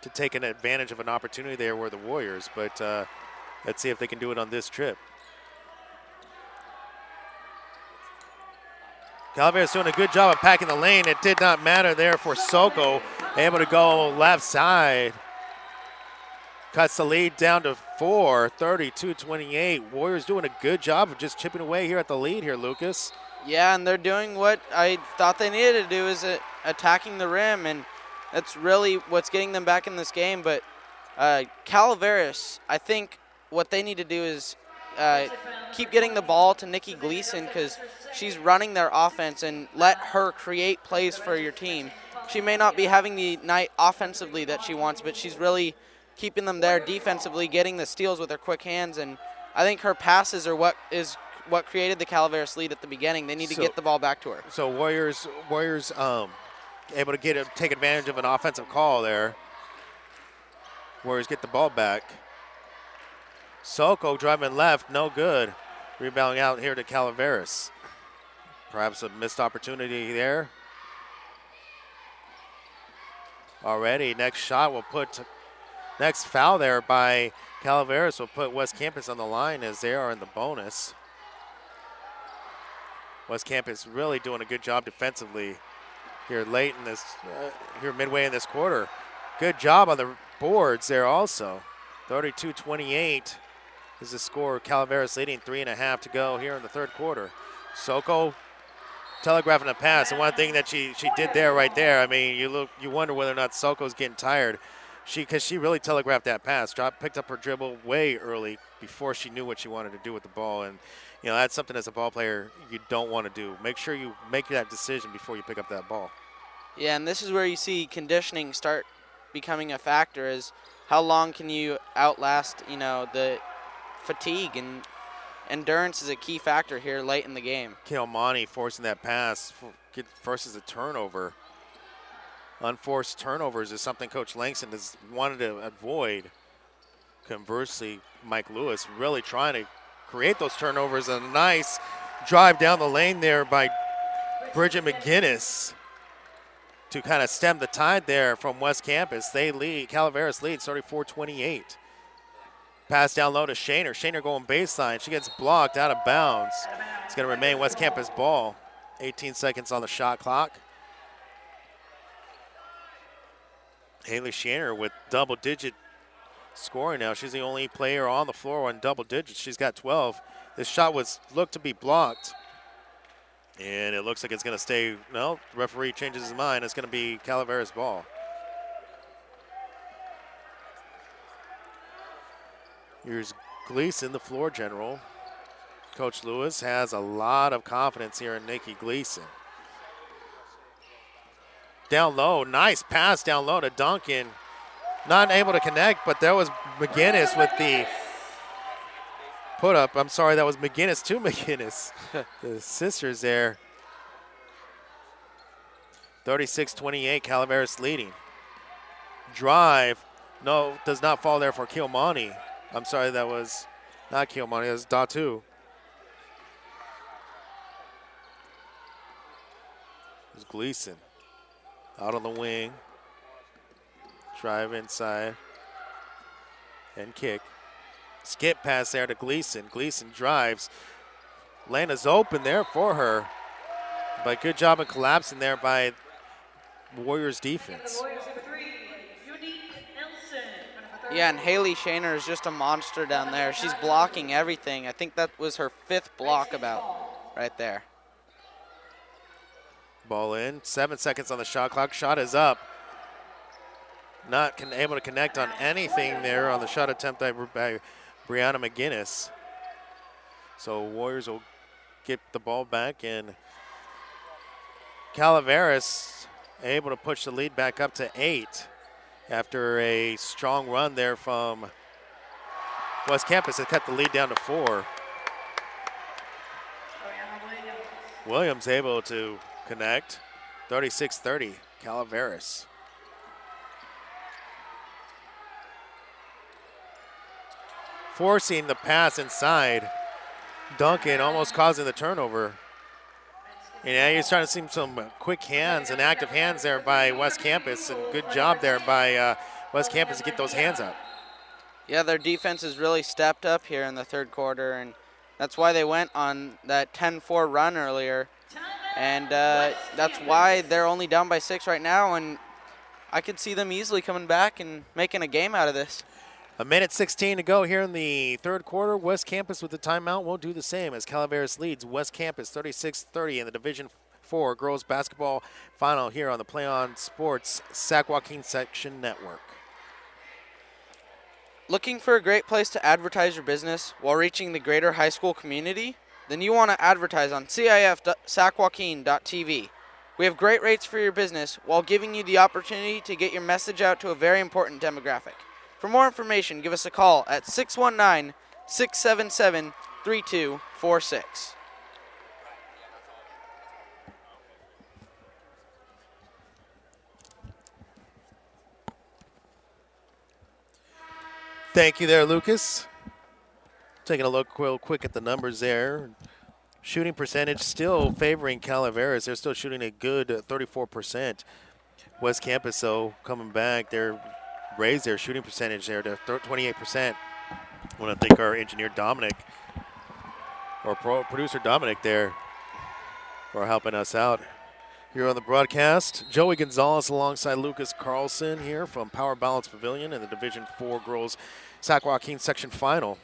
to take an advantage of an opportunity there were the Warriors. But let's see if they can do it on this trip. Calaveras doing a good job of packing the lane. It did not matter there for Soko. Able to go left side. Cuts the lead down to 4, 32-28. Warriors doing a good job of just chipping away here at the lead here, Lucas. Yeah, and they're doing what I thought they needed to do, is attacking the rim, and that's really what's getting them back in this game. But Calaveras, I think what they need to do is keep getting the ball to Nikki Gleason, because she's running their offense, and let her create plays for your team. She may not be having the night offensively that she wants, but she's really keeping them there defensively, getting the steals with her quick hands, and I think her passes are what created the Calaveras lead at the beginning. They need to get the ball back to her. So Warriors able to take advantage of an offensive call there. Warriors get the ball back. Soko driving left, no good. Rebounding out here to Calaveras. Perhaps a missed opportunity there. Already, next foul there by Calaveras will put West Campus on the line as they are in the bonus. West Campus really doing a good job defensively here late in this, here midway in this quarter. Good job on the boards there also. 32-28 is the score. Calaveras leading 3.5 to go here in the third quarter. Soko telegraphing a pass, and one thing that she did there, right there, I mean, you wonder whether or not Soko's getting tired. Because she really telegraphed that pass, picked up her dribble way early before she knew what she wanted to do with the ball. And, that's something as a ball player you don't want to do. Make sure you make that decision before you pick up that ball. Yeah, and this is where you see conditioning start becoming a factor, is how long can you outlast, the fatigue, and endurance is a key factor here late in the game. Kilmani forcing that pass, forces a turnover. Unforced turnovers is something Coach Langston has wanted to avoid. Conversely, Mike Lewis really trying to create those turnovers. A nice drive down the lane there by Bridget McGinnis to kind of stem the tide there from West Campus. Calaveras leads 34-28. Pass down low to Shaner. Shaner going baseline. She gets blocked out of bounds. It's going to remain West Campus ball. 18 seconds on the shot clock. Haley Shaner with double-digit scoring now. She's the only player on the floor on double digits. She's got 12. This shot looked to be blocked. And it looks like it's going to stay. No, the referee changes his mind. It's going to be Calaveras ball. Here's Gleason, the floor general. Coach Lewis has a lot of confidence here in Nikki Gleason. Down low, nice pass down low to Duncan. Not able to connect, but there was McGinnis with the put up. I'm sorry, that was McGinnis to McGinnis. The sisters there. 36-28, Calaveras leading. Drive, no, does not fall there for Kilmani. I'm sorry, that was not Kilmani, that was Datu. It was Gleason. Out on the wing. Drive inside. And kick. Skip pass there to Gleason. Gleason drives. Lena's open there for her. But good job of collapsing there by Warriors defense. Yeah, and Haley Shaner is just a monster down there. She's blocking everything. I think that was her 5th block right there. Ball in. 7 seconds on the shot clock. Shot is up. Not able to connect on anything there on the shot attempt by Brianna McGinnis. So Warriors will get the ball back, and Calaveras able to push the lead back up to 8 after a strong run there from West Campus. It cut the lead down to 4. Williams able to connect. 36-30, Calaveras. forcing the pass inside. Duncan almost causing the turnover. And now you're starting to see some quick hands and active hands there by West Campus, and good job there by West Campus to get those hands up. Yeah, their defense has really stepped up here in the third quarter, and that's why they went on that 10-4 run earlier. And that's why they're only down by 6 right now, and I could see them easily coming back and making a game out of this. 1:16 to go here in the third quarter. West Campus with the timeout won't do the same as Calaveras leads West Campus 36-30 in the Division IV girls basketball final here on the Play On Sports Sac-Joaquin Section Network. Looking for a great place to advertise your business while reaching the greater high school community? Then you want to advertise on CIF Sac-Joaquin.tv. We have great rates for your business while giving you the opportunity to get your message out to a very important demographic. For more information, give us a call at 619-677-3246. Thank you there, Lucas. Taking a look real quick at the numbers there. Shooting percentage still favoring Calaveras. They're still shooting a good 34%. West Campus, though, coming back. They're raised their shooting percentage there to 28%. I want to thank our engineer Dominic, or producer Dominic there, for helping us out here on the broadcast. Joey Gonzalez alongside Lucas Carlson here from Power Balance Pavilion in the Division IV Girls Sac-Joaquin Section Final.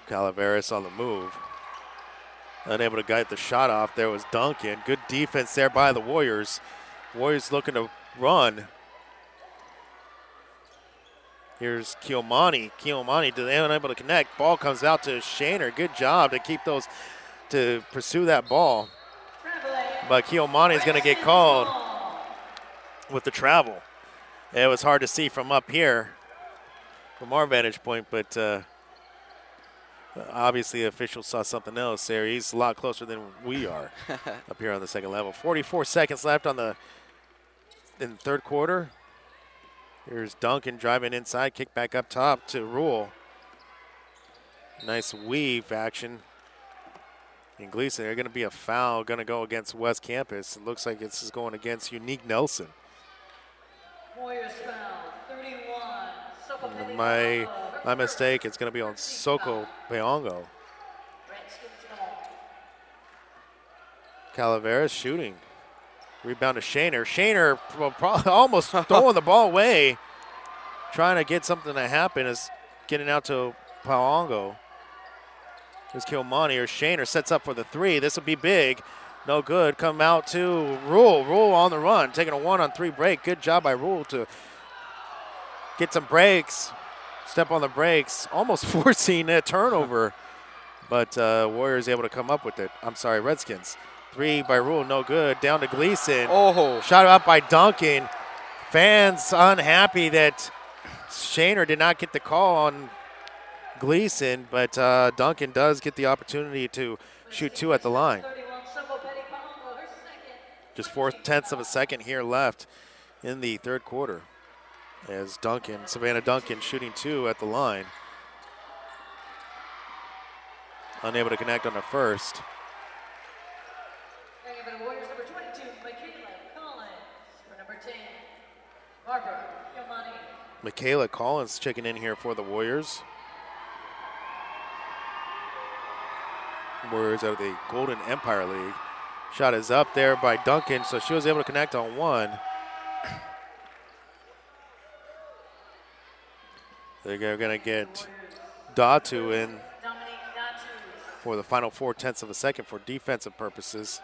Calaveras on the move. Unable to guide the shot off. There was Duncan. Good defense there by the Warriors. Warriors looking to run. Here's Kiomani. Kiomani unable to connect. Ball comes out to Shaner. Good job to keep those, to pursue that ball. But Kiomani is going to get called with the travel. It was hard to see from up here, from our vantage point, but obviously the officials saw something else there. He's a lot closer than we are up here on the second level. 44 seconds left in the third quarter. Here's Duncan driving inside, kick back up top to Rule. Nice weave action. And Gleason, they're going to be a foul, going to go against West Campus. It looks like this is going against Unique Nelson. Warriors foul, 31. Soko My mistake, it's going to be on Soko Peongo. Calaveras shooting. Rebound to Shaner. Shaner probably almost throwing the ball away. Trying to get something to happen is getting out to Peongo. Here's Kilmani, or Shaner sets up for the three. This will be big. No good. Come out to Rule. Rule on the run, taking a 1-on-3 break. Good job by Rule to get some breaks. Step on the brakes. Almost forcing a turnover. But Warriors able to come up with it. I'm sorry, Redskins. Three by Rule, no good. Down to Gleason. Oh. Shot up by Duncan. Fans unhappy that Shaner did not get the call on Gleason, but Duncan does get the opportunity to shoot two at the line. Just 4/10 of a second here left in the third quarter as Savannah Duncan shooting two at the line. Unable to connect on the first. Michaela Collins checking in here for the Warriors. Warriors out of the Golden Empire League. Shot is up there by Duncan, so she was able to connect on one. They're going to get Datu in for the final 4/10 of a second for defensive purposes.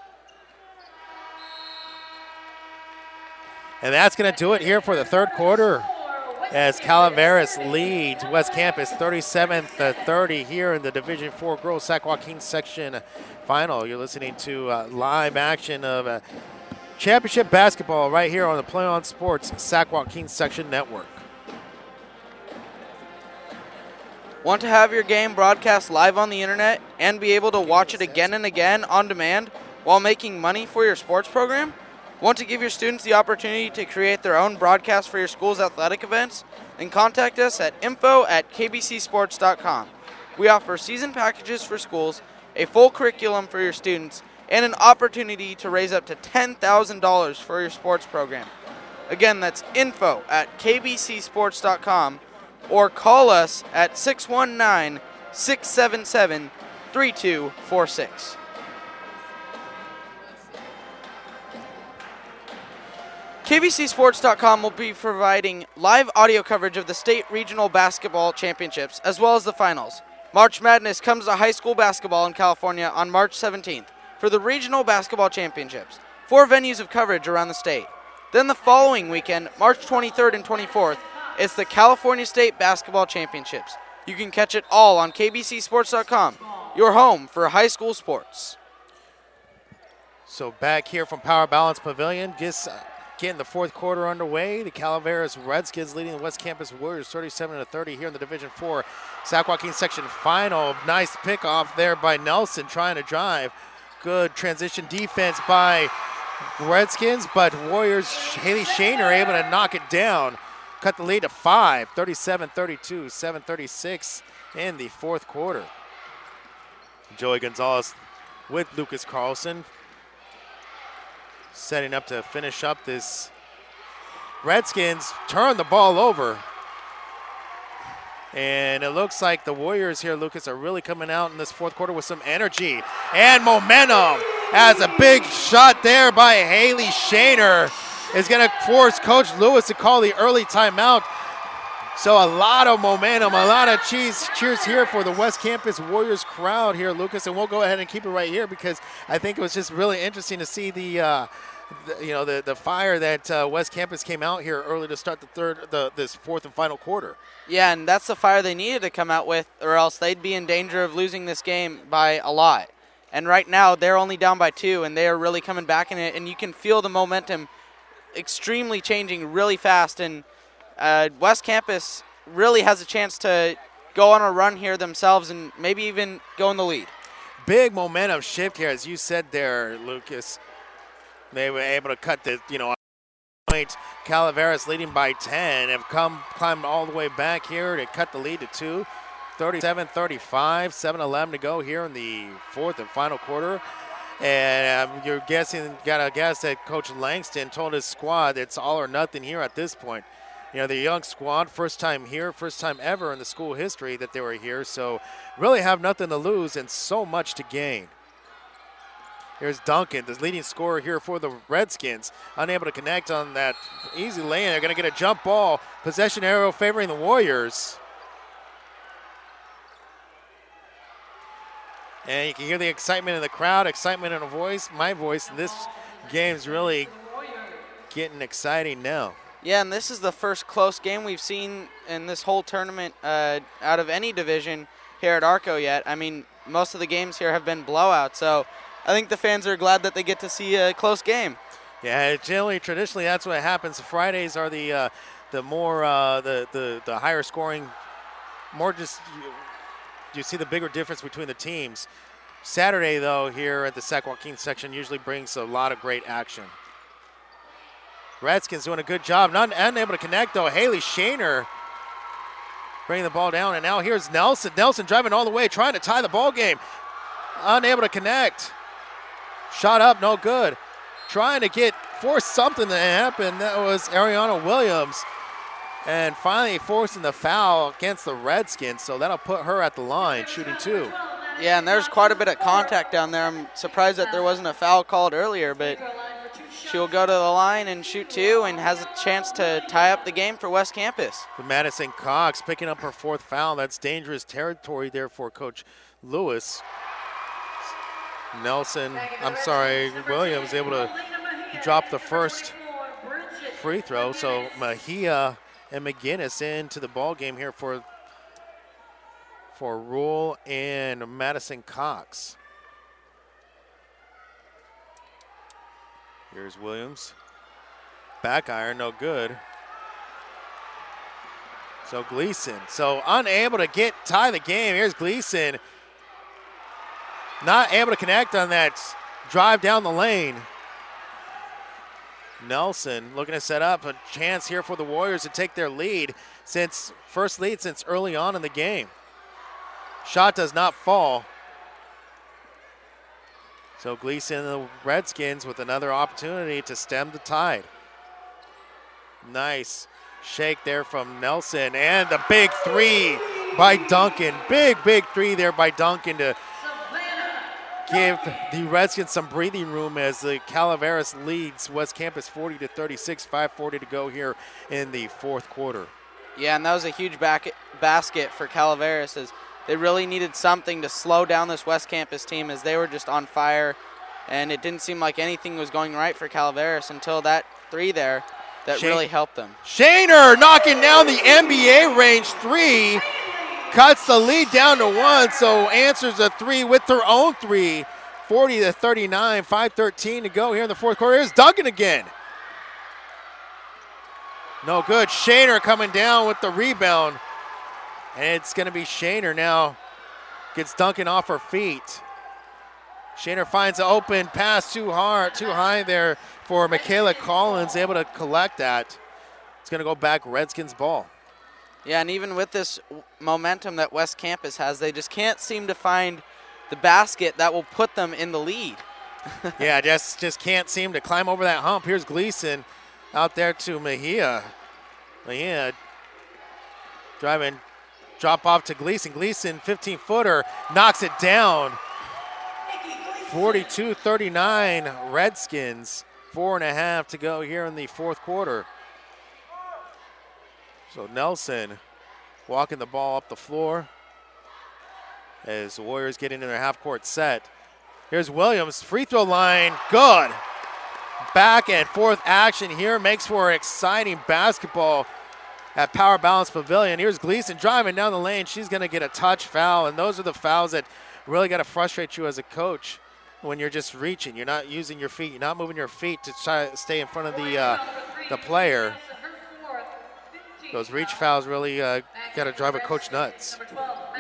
And that's going to do it here for the third quarter as Calaveras leads West Campus 37-30 here in the Division IV Girls Sac-Joaquin Section Final. You're listening to live action of championship basketball right here on the Play On Sports Sac-Joaquin Section Network. Want to have your game broadcast live on the internet and be able to watch it again and again on demand while making money for your sports program? Want to give your students the opportunity to create their own broadcast for your school's athletic events? Then contact us at info@kbcsports.com. We offer season packages for schools, a full curriculum for your students, and an opportunity to raise up to $10,000 for your sports program. Again, that's info@kbcsports.com or call us at 619-677-3246. KBCSports.com will be providing live audio coverage of the state regional basketball championships as well as the finals. March Madness comes to high school basketball in California on March 17th for the regional basketball championships. 4 venues of coverage around the state. Then the following weekend, March 23rd and 24th, it's the California State Basketball Championships. You can catch it all on KBCSports.com, your home for high school sports. So back here from Power Balance Pavilion, getting the fourth quarter underway. The Calaveras Redskins leading the West Campus Warriors 37-30 here in the Division IV Sac-Joaquin section final. Nice pick off there by Nelson trying to drive. Good transition defense by Redskins, but Warriors Haley Shaner able to knock it down. Cut the lead to 5, 37-32, 7:36 in the fourth quarter. Joey Gonzalez with Lucas Carlson setting up to finish up this. Redskins turn the ball over. And it looks like the Warriors here, Lucas, are really coming out in this fourth quarter with some energy and momentum. As a big shot there by Haley Shaner is going to force Coach Lewis to call the early timeout. So a lot of momentum, a lot of cheers here for the West Campus Warriors crowd here, Lucas. And we'll go ahead and keep it right here because I think it was just really interesting to see the fire that West Campus came out here early to start this fourth and final quarter. Yeah, and that's the fire they needed to come out with, or else they'd be in danger of losing this game by a lot. And right now, they're only down by 2, and they are really coming back in it. And you can feel the momentum extremely changing really fast. And West Campus really has a chance to go on a run here themselves and maybe even go in the lead. Big momentum shift here, as you said there, Lucas. They were able to cut the, point. Calaveras leading by 10 have climbed all the way back here to cut the lead to 2. 37-35, 7:11 to go here in the fourth and final quarter. And you're gotta guess that Coach Langston told his squad it's all or nothing here at this point. The young squad, first time here, first time ever in the school history that they were here. So really have nothing to lose and so much to gain. Here's Duncan, the leading scorer here for the Redskins. Unable to connect on that easy lane. They're going to get a jump ball. Possession arrow favoring the Warriors. And you can hear the excitement in the crowd, excitement in my voice. And this game's really getting exciting now. Yeah, and this is the first close game we've seen in this whole tournament out of any division here at Arco yet. I mean, most of the games here have been blowouts, so I think the fans are glad that they get to see a close game. Yeah, traditionally that's what happens. Fridays are the more the higher scoring, more just you see the bigger difference between the teams. Saturday though here at the Sac-Joaquin section usually brings a lot of great action. Redskins doing a good job, unable to connect though. Haley Shaner bringing the ball down, and now here's Nelson. Nelson driving all the way, trying to tie the ball game, unable to connect. Shot up, no good. Trying to force something to happen. That was Ariana Williams. And finally forcing the foul against the Redskins. So that'll put her at the line, shooting 2. Yeah, and there's quite a bit of contact down there. I'm surprised that there wasn't a foul called earlier, but she'll go to the line and shoot 2 and has a chance to tie up the game for West Campus. For Madison Cox picking up her 4th foul. That's dangerous territory there for Coach Lewis. Williams able to drop the first free throw. So Mejia and McGinnis into the ball game here for Rule and Madison Cox. Here's Williams. Back iron, no good. So Gleason. So unable to tie the game. Here's Gleason. Not able to connect on that drive down the lane. Nelson looking to set up a chance here for the Warriors to take their lead first lead since early on in the game. Shot does not fall. So Gleason and the Redskins with another opportunity to stem the tide. Nice shake there from Nelson, and the big three by Duncan. Big three there by Duncan to give the Redskins some breathing room as the Calaveras leads West Campus 40-36, 5:40 to go here in the fourth quarter. Yeah, and that was a huge basket for Calaveras as they really needed something to slow down this West Campus team as they were just on fire, and it didn't seem like anything was going right for Calaveras until that three there that really helped them. Shaner knocking down the NBA range three, cuts the lead down to one, so answers a three with her own three, 40-39, 5:13 to go here in the fourth quarter. Here's Duncan again. No good. Shaner coming down with the rebound. And it's going to be Shaner now. Gets Duncan off her feet. Shaner finds an open pass too high there for Michaela Collins, able to collect that. It's going to go back Redskins ball. Yeah, and even with this momentum that West Campus has, they just can't seem to find the basket that will put them in the lead. Yeah, just can't seem to climb over that hump. Here's Gleason out there to Mejia. Mejia driving, drop off to Gleason. Gleason, 15-footer, knocks it down. 42-39 Redskins. 4.5 to go here in the fourth quarter. So Nelson walking the ball up the floor as the Warriors get into their half-court set. Here's Williams, free throw line, good. Back and forth action here makes for exciting basketball at Power Balance Pavilion. Here's Gleason driving down the lane. She's going to get a touch foul, and those are the fouls that really got to frustrate you as a coach when you're just reaching. You're not using your feet. You're not moving your feet to try to stay in front of the player. Those reach fouls really got to drive a coach nuts.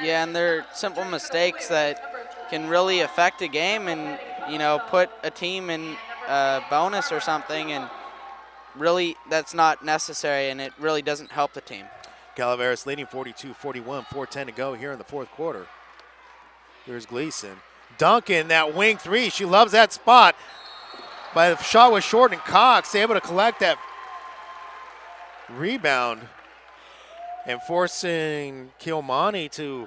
Yeah, and they're simple mistakes that can really affect a game and, put a team in bonus or something, and really that's not necessary, and it really doesn't help the team. Calaveras leading 42-41, 4:10 to go here in the fourth quarter. Here's Gleason. Duncan, that wing three, she loves that spot. But the shot was short, and Cox able to collect that rebound and forcing Kilmani to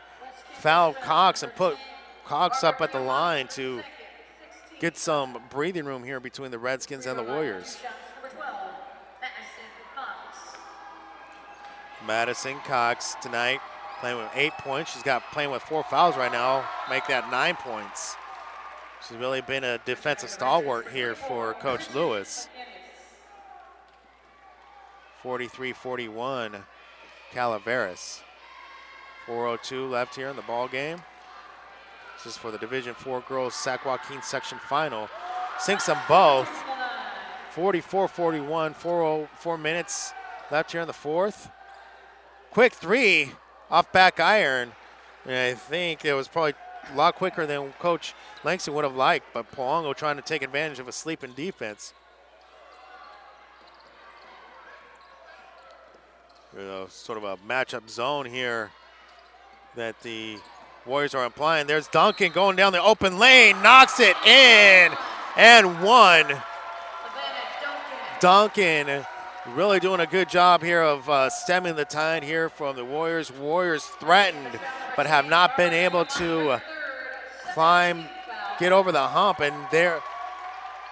foul Cox and put Cox up at the line to get some breathing room here between the Redskins and the Warriors. Madison Cox tonight playing with 8 points. She's playing with 4 fouls right now, make that 9 points. She's really been a defensive stalwart here for Coach Lewis. 43-41 Calaveras. 4:02 left here in the ball game. This is for the Division IV Girls Sac-Joaquin section final. Sinks them both. 44-41, 4 minutes left here in the fourth. Quick three off back iron. And I think it was probably a lot quicker than Coach Langston would have liked, but Polango trying to take advantage of a sleeping defense. Sort of a matchup zone here that the Warriors are implying. There's Duncan going down the open lane, knocks it in, and one. Duncan really doing a good job here of stemming the tide here from the Warriors. Warriors threatened, but have not been able to get over the hump, and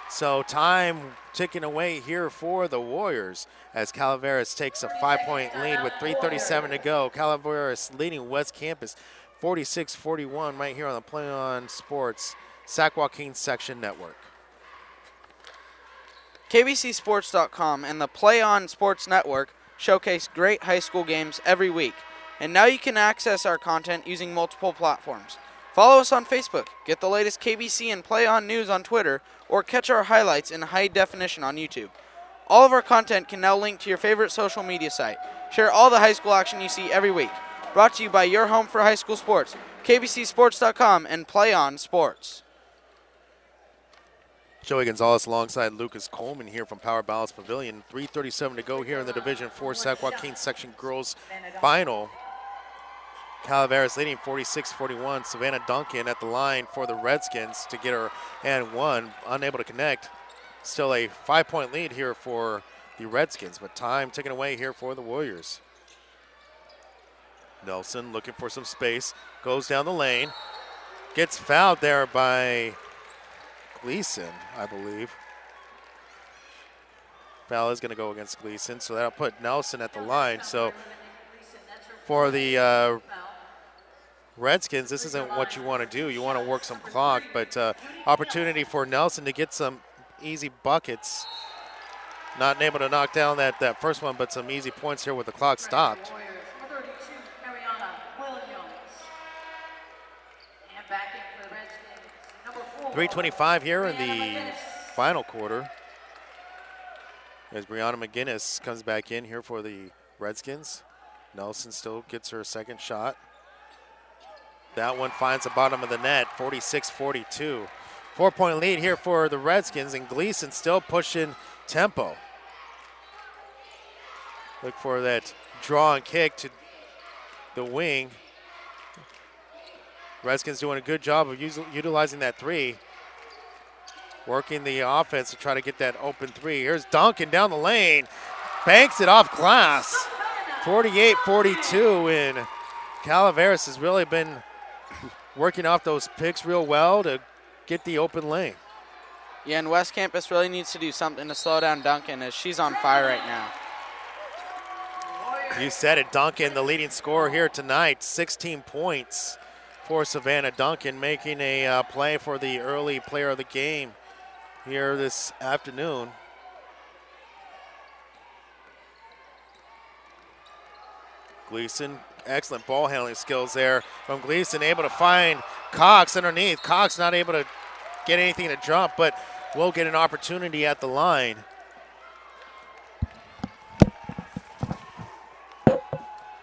so time ticking away here for the Warriors as Calaveras takes a 5-point lead with 3:37 to go. Calaveras leading West Campus 46-41 right here on the Play On Sports Sac-Joaquin Section Network. KBCSports.com and the Play On Sports Network showcase great high school games every week. And now you can access our content using multiple platforms. Follow us on Facebook, get the latest KBC and Play On news on Twitter, or catch our highlights in high definition on YouTube. All of our content can now link to your favorite social media site. Share all the high school action you see every week. Brought to you by your home for high school sports, KBCSports.com and Play On Sports. Joey Gonzalez alongside Lucas Coleman here from Power Balance Pavilion. 3:37 to go here in the Division 4 Sac-Joaquin Section Girls Final. Calaveras leading 46-41. Savannah Duncan at the line for the Redskins to get her and one, unable to connect. Still a 5-point lead here for the Redskins, but time taken away here for the Warriors. Nelson looking for some space, goes down the lane, gets fouled there by Gleason, I believe. Foul is going to go against Gleason, so that'll put Nelson at the line. So for the Redskins, this isn't what you want to do. You want to work some clock, but opportunity for Nelson to get some easy buckets. Not able to knock down that first one, but some easy points here with the clock stopped. 3:25 here in the final quarter as Brianna McGinnis comes back in here for the Redskins. Nelson still gets her second shot. That one finds the bottom of the net, 46-42. 4-point lead here for the Redskins, and Gleason still pushing tempo. Look for that draw and kick to the wing. Redskins doing a good job of utilizing that three. Working the offense to try to get that open three. Here's Duncan down the lane. Banks it off glass. 48-42, and Calaveras has really been working off those picks real well to get the open lane. Yeah, and West Campus really needs to do something to slow down Duncan as she's on fire right now. You said it, Duncan, the leading scorer here tonight, 16 points for Savannah Duncan, making a play for the early player of the game here this afternoon. Gleason, excellent ball handling skills there from Gleason, able to find Cox underneath. Cox not able to get anything to jump, but will get an opportunity at the line.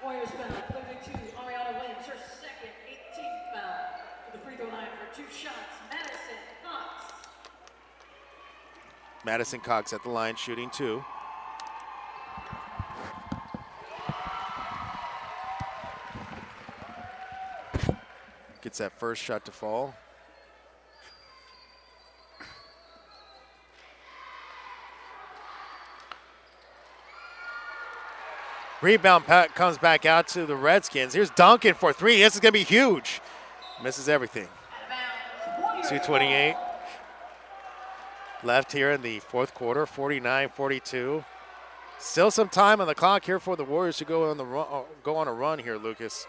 Warriors foul, 32, Ariana Williams, her second 18th foul. To the free throw line for 2 shots, Madison Cox. Madison Cox at the line shooting 2. Gets that first shot to fall. Rebound comes back out to the Redskins. Here's Duncan for 3. This is going to be huge. Misses everything. 2:28 left here in the fourth quarter, 49-42. Still some time on the clock here for the Warriors to go on a run here, Lucas.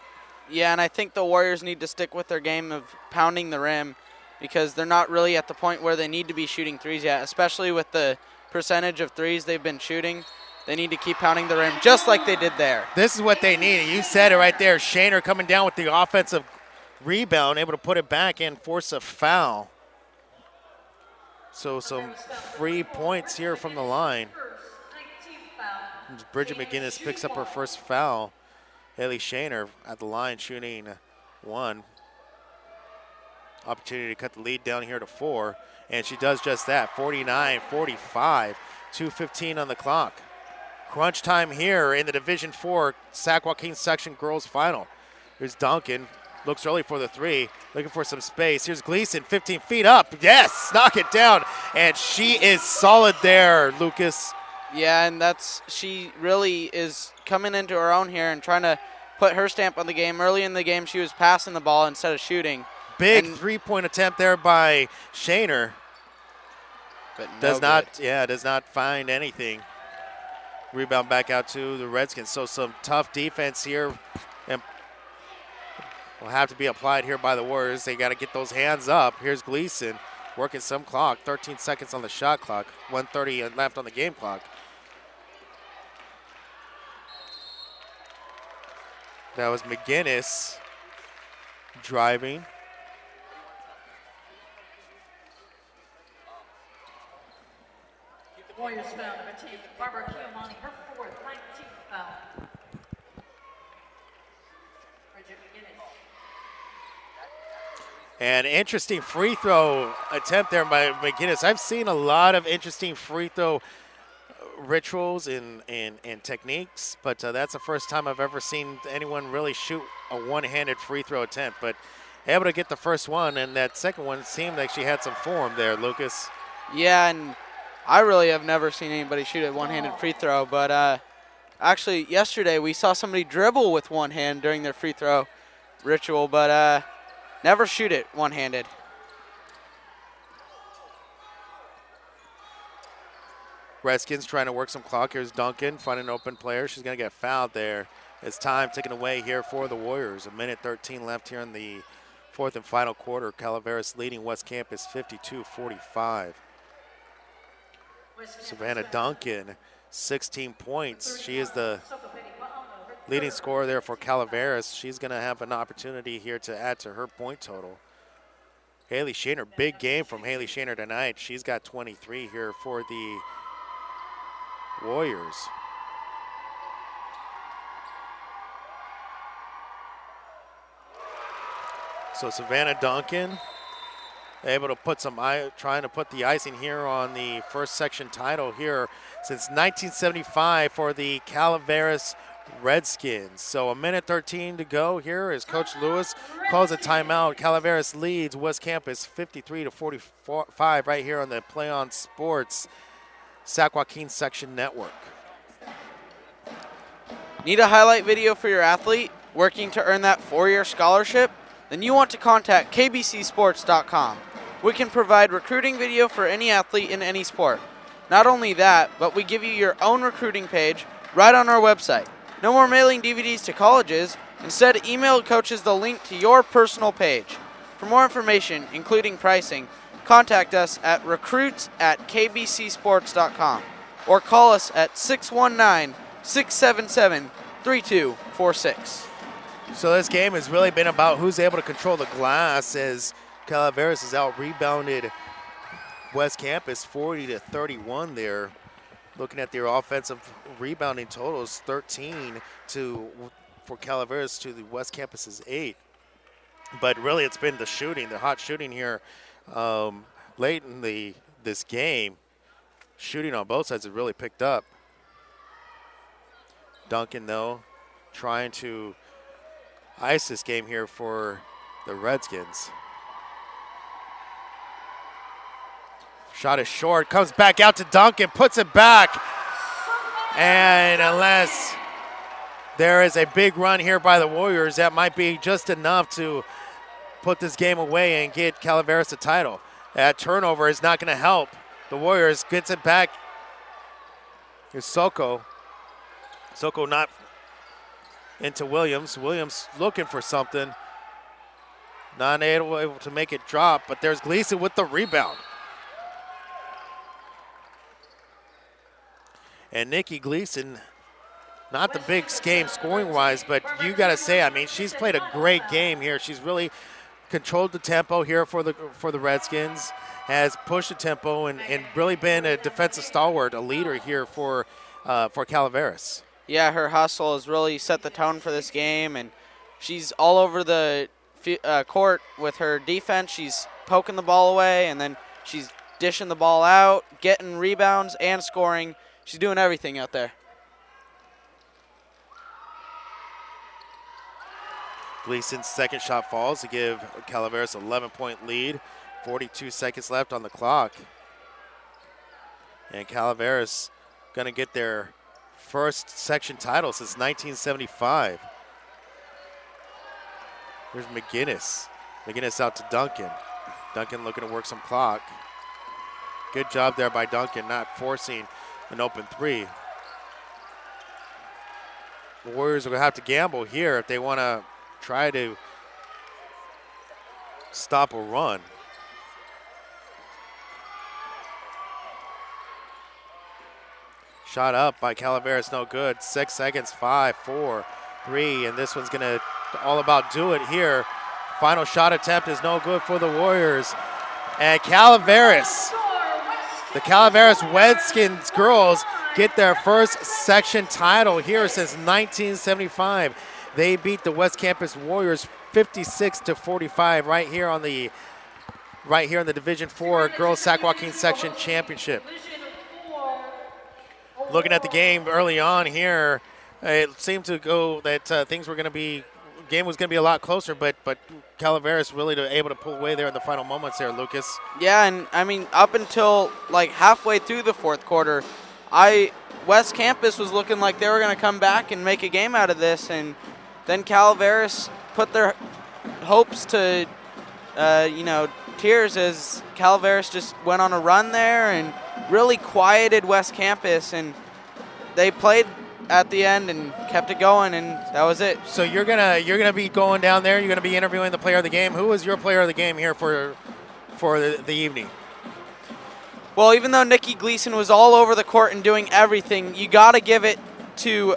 Yeah, and I think the Warriors need to stick with their game of pounding the rim because they're not really at the point where they need to be shooting threes yet, especially with the percentage of threes they've been shooting. They need to keep pounding the rim just like they did there. This is what they need. You said it right there. Shaner coming down with the offensive rebound, able to put it back and force a foul. So some free points here from the line. Bridget McGinnis picks up her first foul. Haley Shaner at the line shooting 1. Opportunity to cut the lead down here to 4. And she does just that, 49-45, 2:15 on the clock. Crunch time here in the Division 4 Sac-Joaquin Section Girls Final. Here's Duncan, looks early for the 3, looking for some space. Here's Gleason, 15 feet up. Yes, knock it down. And she is solid there, Lucas. Yeah, and she really is coming into her own here and trying to put her stamp on the game. Early in the game, she was passing the ball instead of shooting. Big three-point attempt there by Shaner. But does not find anything. Rebound back out to the Redskins. So some tough defense here, and will have to be applied here by the Warriors. They got to get those hands up. Here's Gleason working some clock. 13 seconds on the shot clock. 1:30 left on the game clock. That was McGinnis driving. Warriors foul, number 10, Barbara Kiamani, her 4th, 19th foul. Bridget McGinnis. And interesting free throw attempt there by McGinnis. I've seen a lot of interesting free throw rituals and techniques, but that's the first time I've ever seen anyone really shoot a one-handed free throw attempt. But able to get the first one, and that second one seemed like she had some form there, Lucas. Yeah, and I really have never seen anybody shoot a one-handed free throw, but actually yesterday we saw somebody dribble with one hand during their free throw ritual, but never shoot it one-handed. Redskins trying to work some clock. Here's Duncan finding an open player. She's going to get fouled there. It's time taken away here for the Warriors. 1:13 left here in the fourth and final quarter. Calaveras leading West Campus 52-45. Savannah Duncan, 16 points. She is the leading scorer there for Calaveras. She's going to have an opportunity here to add to her point total. Haley Shaner, big game from Haley Shaner tonight. She's got 23 here for the Warriors. So Savannah Duncan able to put trying to put the icing here on the first section title here since 1975 for the Calaveras Redskins. So 1:13 to go here as Coach Lewis calls a timeout. Calaveras leads West Campus 53-45 right here on the Play On Sports Sac-Joaquin Section Network. Need a highlight video for your athlete working to earn that 4-year scholarship? Then you want to contact kbcsports.com. We can provide recruiting video for any athlete in any sport. Not only that, but we give you your own recruiting page right on our website. No more mailing DVDs to colleges. Instead, email coaches the link to your personal page. For more information, including pricing, contact us at recruits@kbcsports.com or call us at 619-677-3246. So this game has really been about who's able to control the glass as Calaveras has out-rebounded West Campus 40-31 there. Looking at their offensive rebounding totals, 13 for Calaveras to the West Campus's 8. But really it's been the shooting, the hot shooting here late in this game. Shooting on both sides has really picked up. Duncan, though, trying to ice this game here for the Redskins. Shot is short, comes back out to Duncan, puts it back. And unless there is a big run here by the Warriors, that might be just enough to put this game away and get Calaveras the title. That turnover is not going to help. The Warriors gets it back. Here's Soko. Soko not into Williams. Williams looking for something. Not able to make it drop, but there's Gleason with the rebound. And Nikki Gleason, not the big game scoring-wise, but you got to say, I mean, she's played a great game here. She's really controlled the tempo here for the Redskins, has pushed the tempo and really been a defensive stalwart, a leader here for Calaveras. Yeah, her hustle has really set the tone for this game, and she's all over the court with her defense. She's poking the ball away, and then she's dishing the ball out, getting rebounds, and scoring. She's doing everything out there. Gleason's second shot falls to give Calaveras an 11-point lead. 42 seconds left on the clock. And Calaveras going to get their first section title since 1975. Here's McGinnis. McGinnis out to Duncan. Duncan looking to work some clock. Good job there by Duncan, not forcing an open three. The Warriors are going to have to gamble here if they want to try to stop a run. Shot up by Calaveras, no good. 6 seconds, 5, 4, 3, and this one's going to all about do it here. Final shot attempt is no good for the Warriors. And Calaveras, the Calaveras Redskins girls get their first section title here since 1975. They beat the West Campus Warriors 56-45 right here in the Division IV Girls Sac-Joaquin Section Championship. Looking at the game early on here, it seemed to go that things were going to be, game was going to be a lot closer, but Calaveras really able to pull away there in the final moments there, Lucas. Yeah, and I mean, up until like halfway through the fourth quarter, West Campus was looking like they were going to come back and make a game out of this, and then Calaveras put their hopes to, tears as Calaveras just went on a run there and really quieted West Campus, and they played at the end and kept it going, and that was it. So you're gonna be going down there. You're gonna be interviewing the player of the game. Who was your player of the game here for the evening? Well, even though Nikki Gleason was all over the court and doing everything, you got to give it to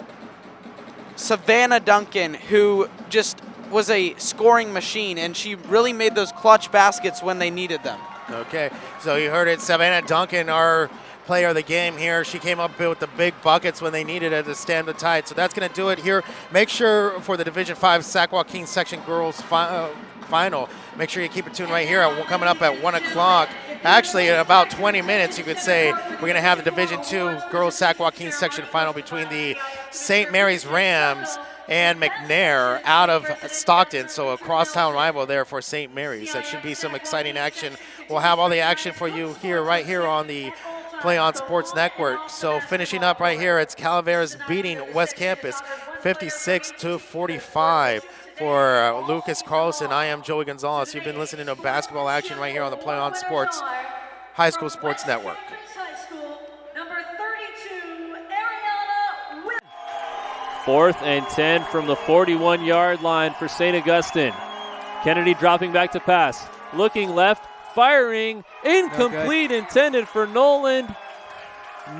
Savannah Duncan, who just was a scoring machine, and she really made those clutch baskets when they needed them. Okay, so you heard it. Savannah Duncan, our player of the game here. She came up with the big buckets when they needed it to stand the tide. So that's going to do it here. Make sure for the Division V Sac-Joaquin Section Girls Final, make sure you keep it tuned right here. Coming up at 1 o'clock. Actually, in about 20 minutes, you could say, we're going to have the Division II Girls Sac-Joaquin Section Final between the St. Mary's Rams and McNair out of Stockton. So a crosstown rival there for St. Mary's. That should be some exciting action. We'll have all the action for you right here on the Play On Sports Network. So finishing up right here, it's Calaveras beating West Campus 56-45 for Lucas Carlson. I am Joey Gonzalez. You've been listening to basketball action right here on the Play On Sports High School Sports Network. Fourth and 10 from the 41-yard line for St. Augustine. Kennedy dropping back to pass. Looking left, firing, incomplete, intended for Noland.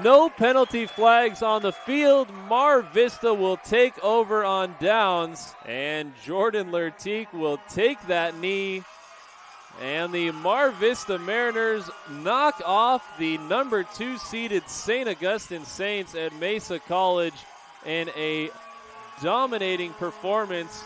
No penalty flags on the field. Mar Vista will take over on downs, and Jordan Lertique will take that knee. And the Mar Vista Mariners knock off the number 2 seeded St. Augustine Saints at Mesa College in a dominating performance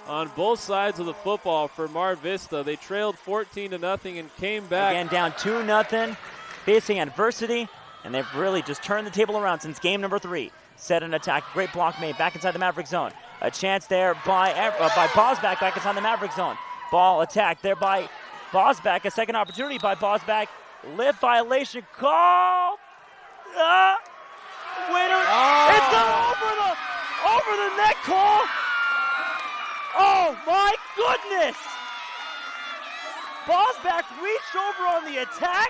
on both sides of the football for Mar Vista. They trailed 14-0 and came back. Again, down 2-0, facing adversity, and they've really just turned the table around since game number 3. Set an attack, great block made back inside the Maverick zone. A chance there by Bosback back inside the Maverick zone. Ball attacked there by Bosback, a second opportunity by Bosback. Lift violation call. Winner. It's an over the neck call. Oh my goodness! Bosback reached over on the attack.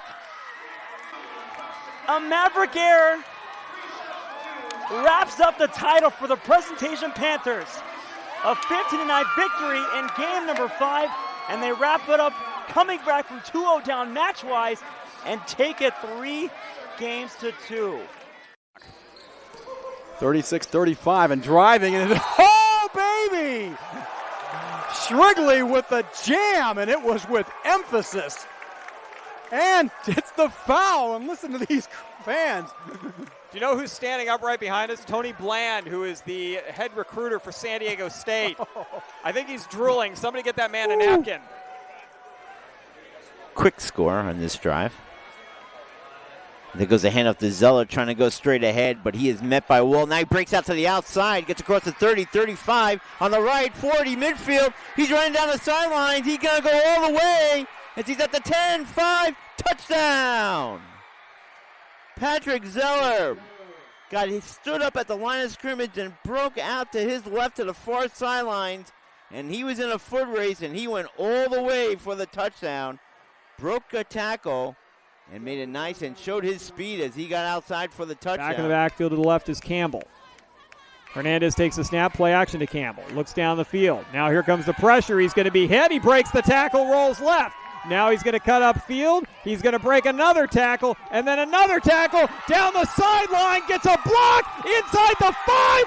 A Maverick error wraps up the title for the Presentation Panthers. A 15-9 victory in game number 5, and they wrap it up coming back from 2-0 down match-wise and take it 3-2. 36-35 and driving, and oh baby! Shrigley with the jam, and it was with emphasis. And it's the foul, and listen to these fans. Do you know who's standing up right behind us? Tony Bland, who is the head recruiter for San Diego State. I think he's drooling. Somebody get that man a napkin. Quick score on this drive. There goes a handoff to Zeller, trying to go straight ahead, but he is met by Wool. Now he breaks out to the outside, gets across the 30, 35, on the right, 40, midfield. He's running down the sidelines. He's going to go all the way as he's at the 10, 5, touchdown. Patrick Zeller he stood up at the line of scrimmage and broke out to his left to the far sidelines, and he was in a foot race, and he went all the way for the touchdown. Broke a tackle and made it nice and showed his speed as he got outside for the touchdown. Back in the backfield to the left is Campbell. Hernandez takes a snap, play action to Campbell. Looks down the field. Now here comes the pressure. He's going to be hit. He breaks the tackle, rolls left. Now he's going to cut upfield. He's going to break another tackle, and then another tackle down the sideline. Gets a block inside the 5.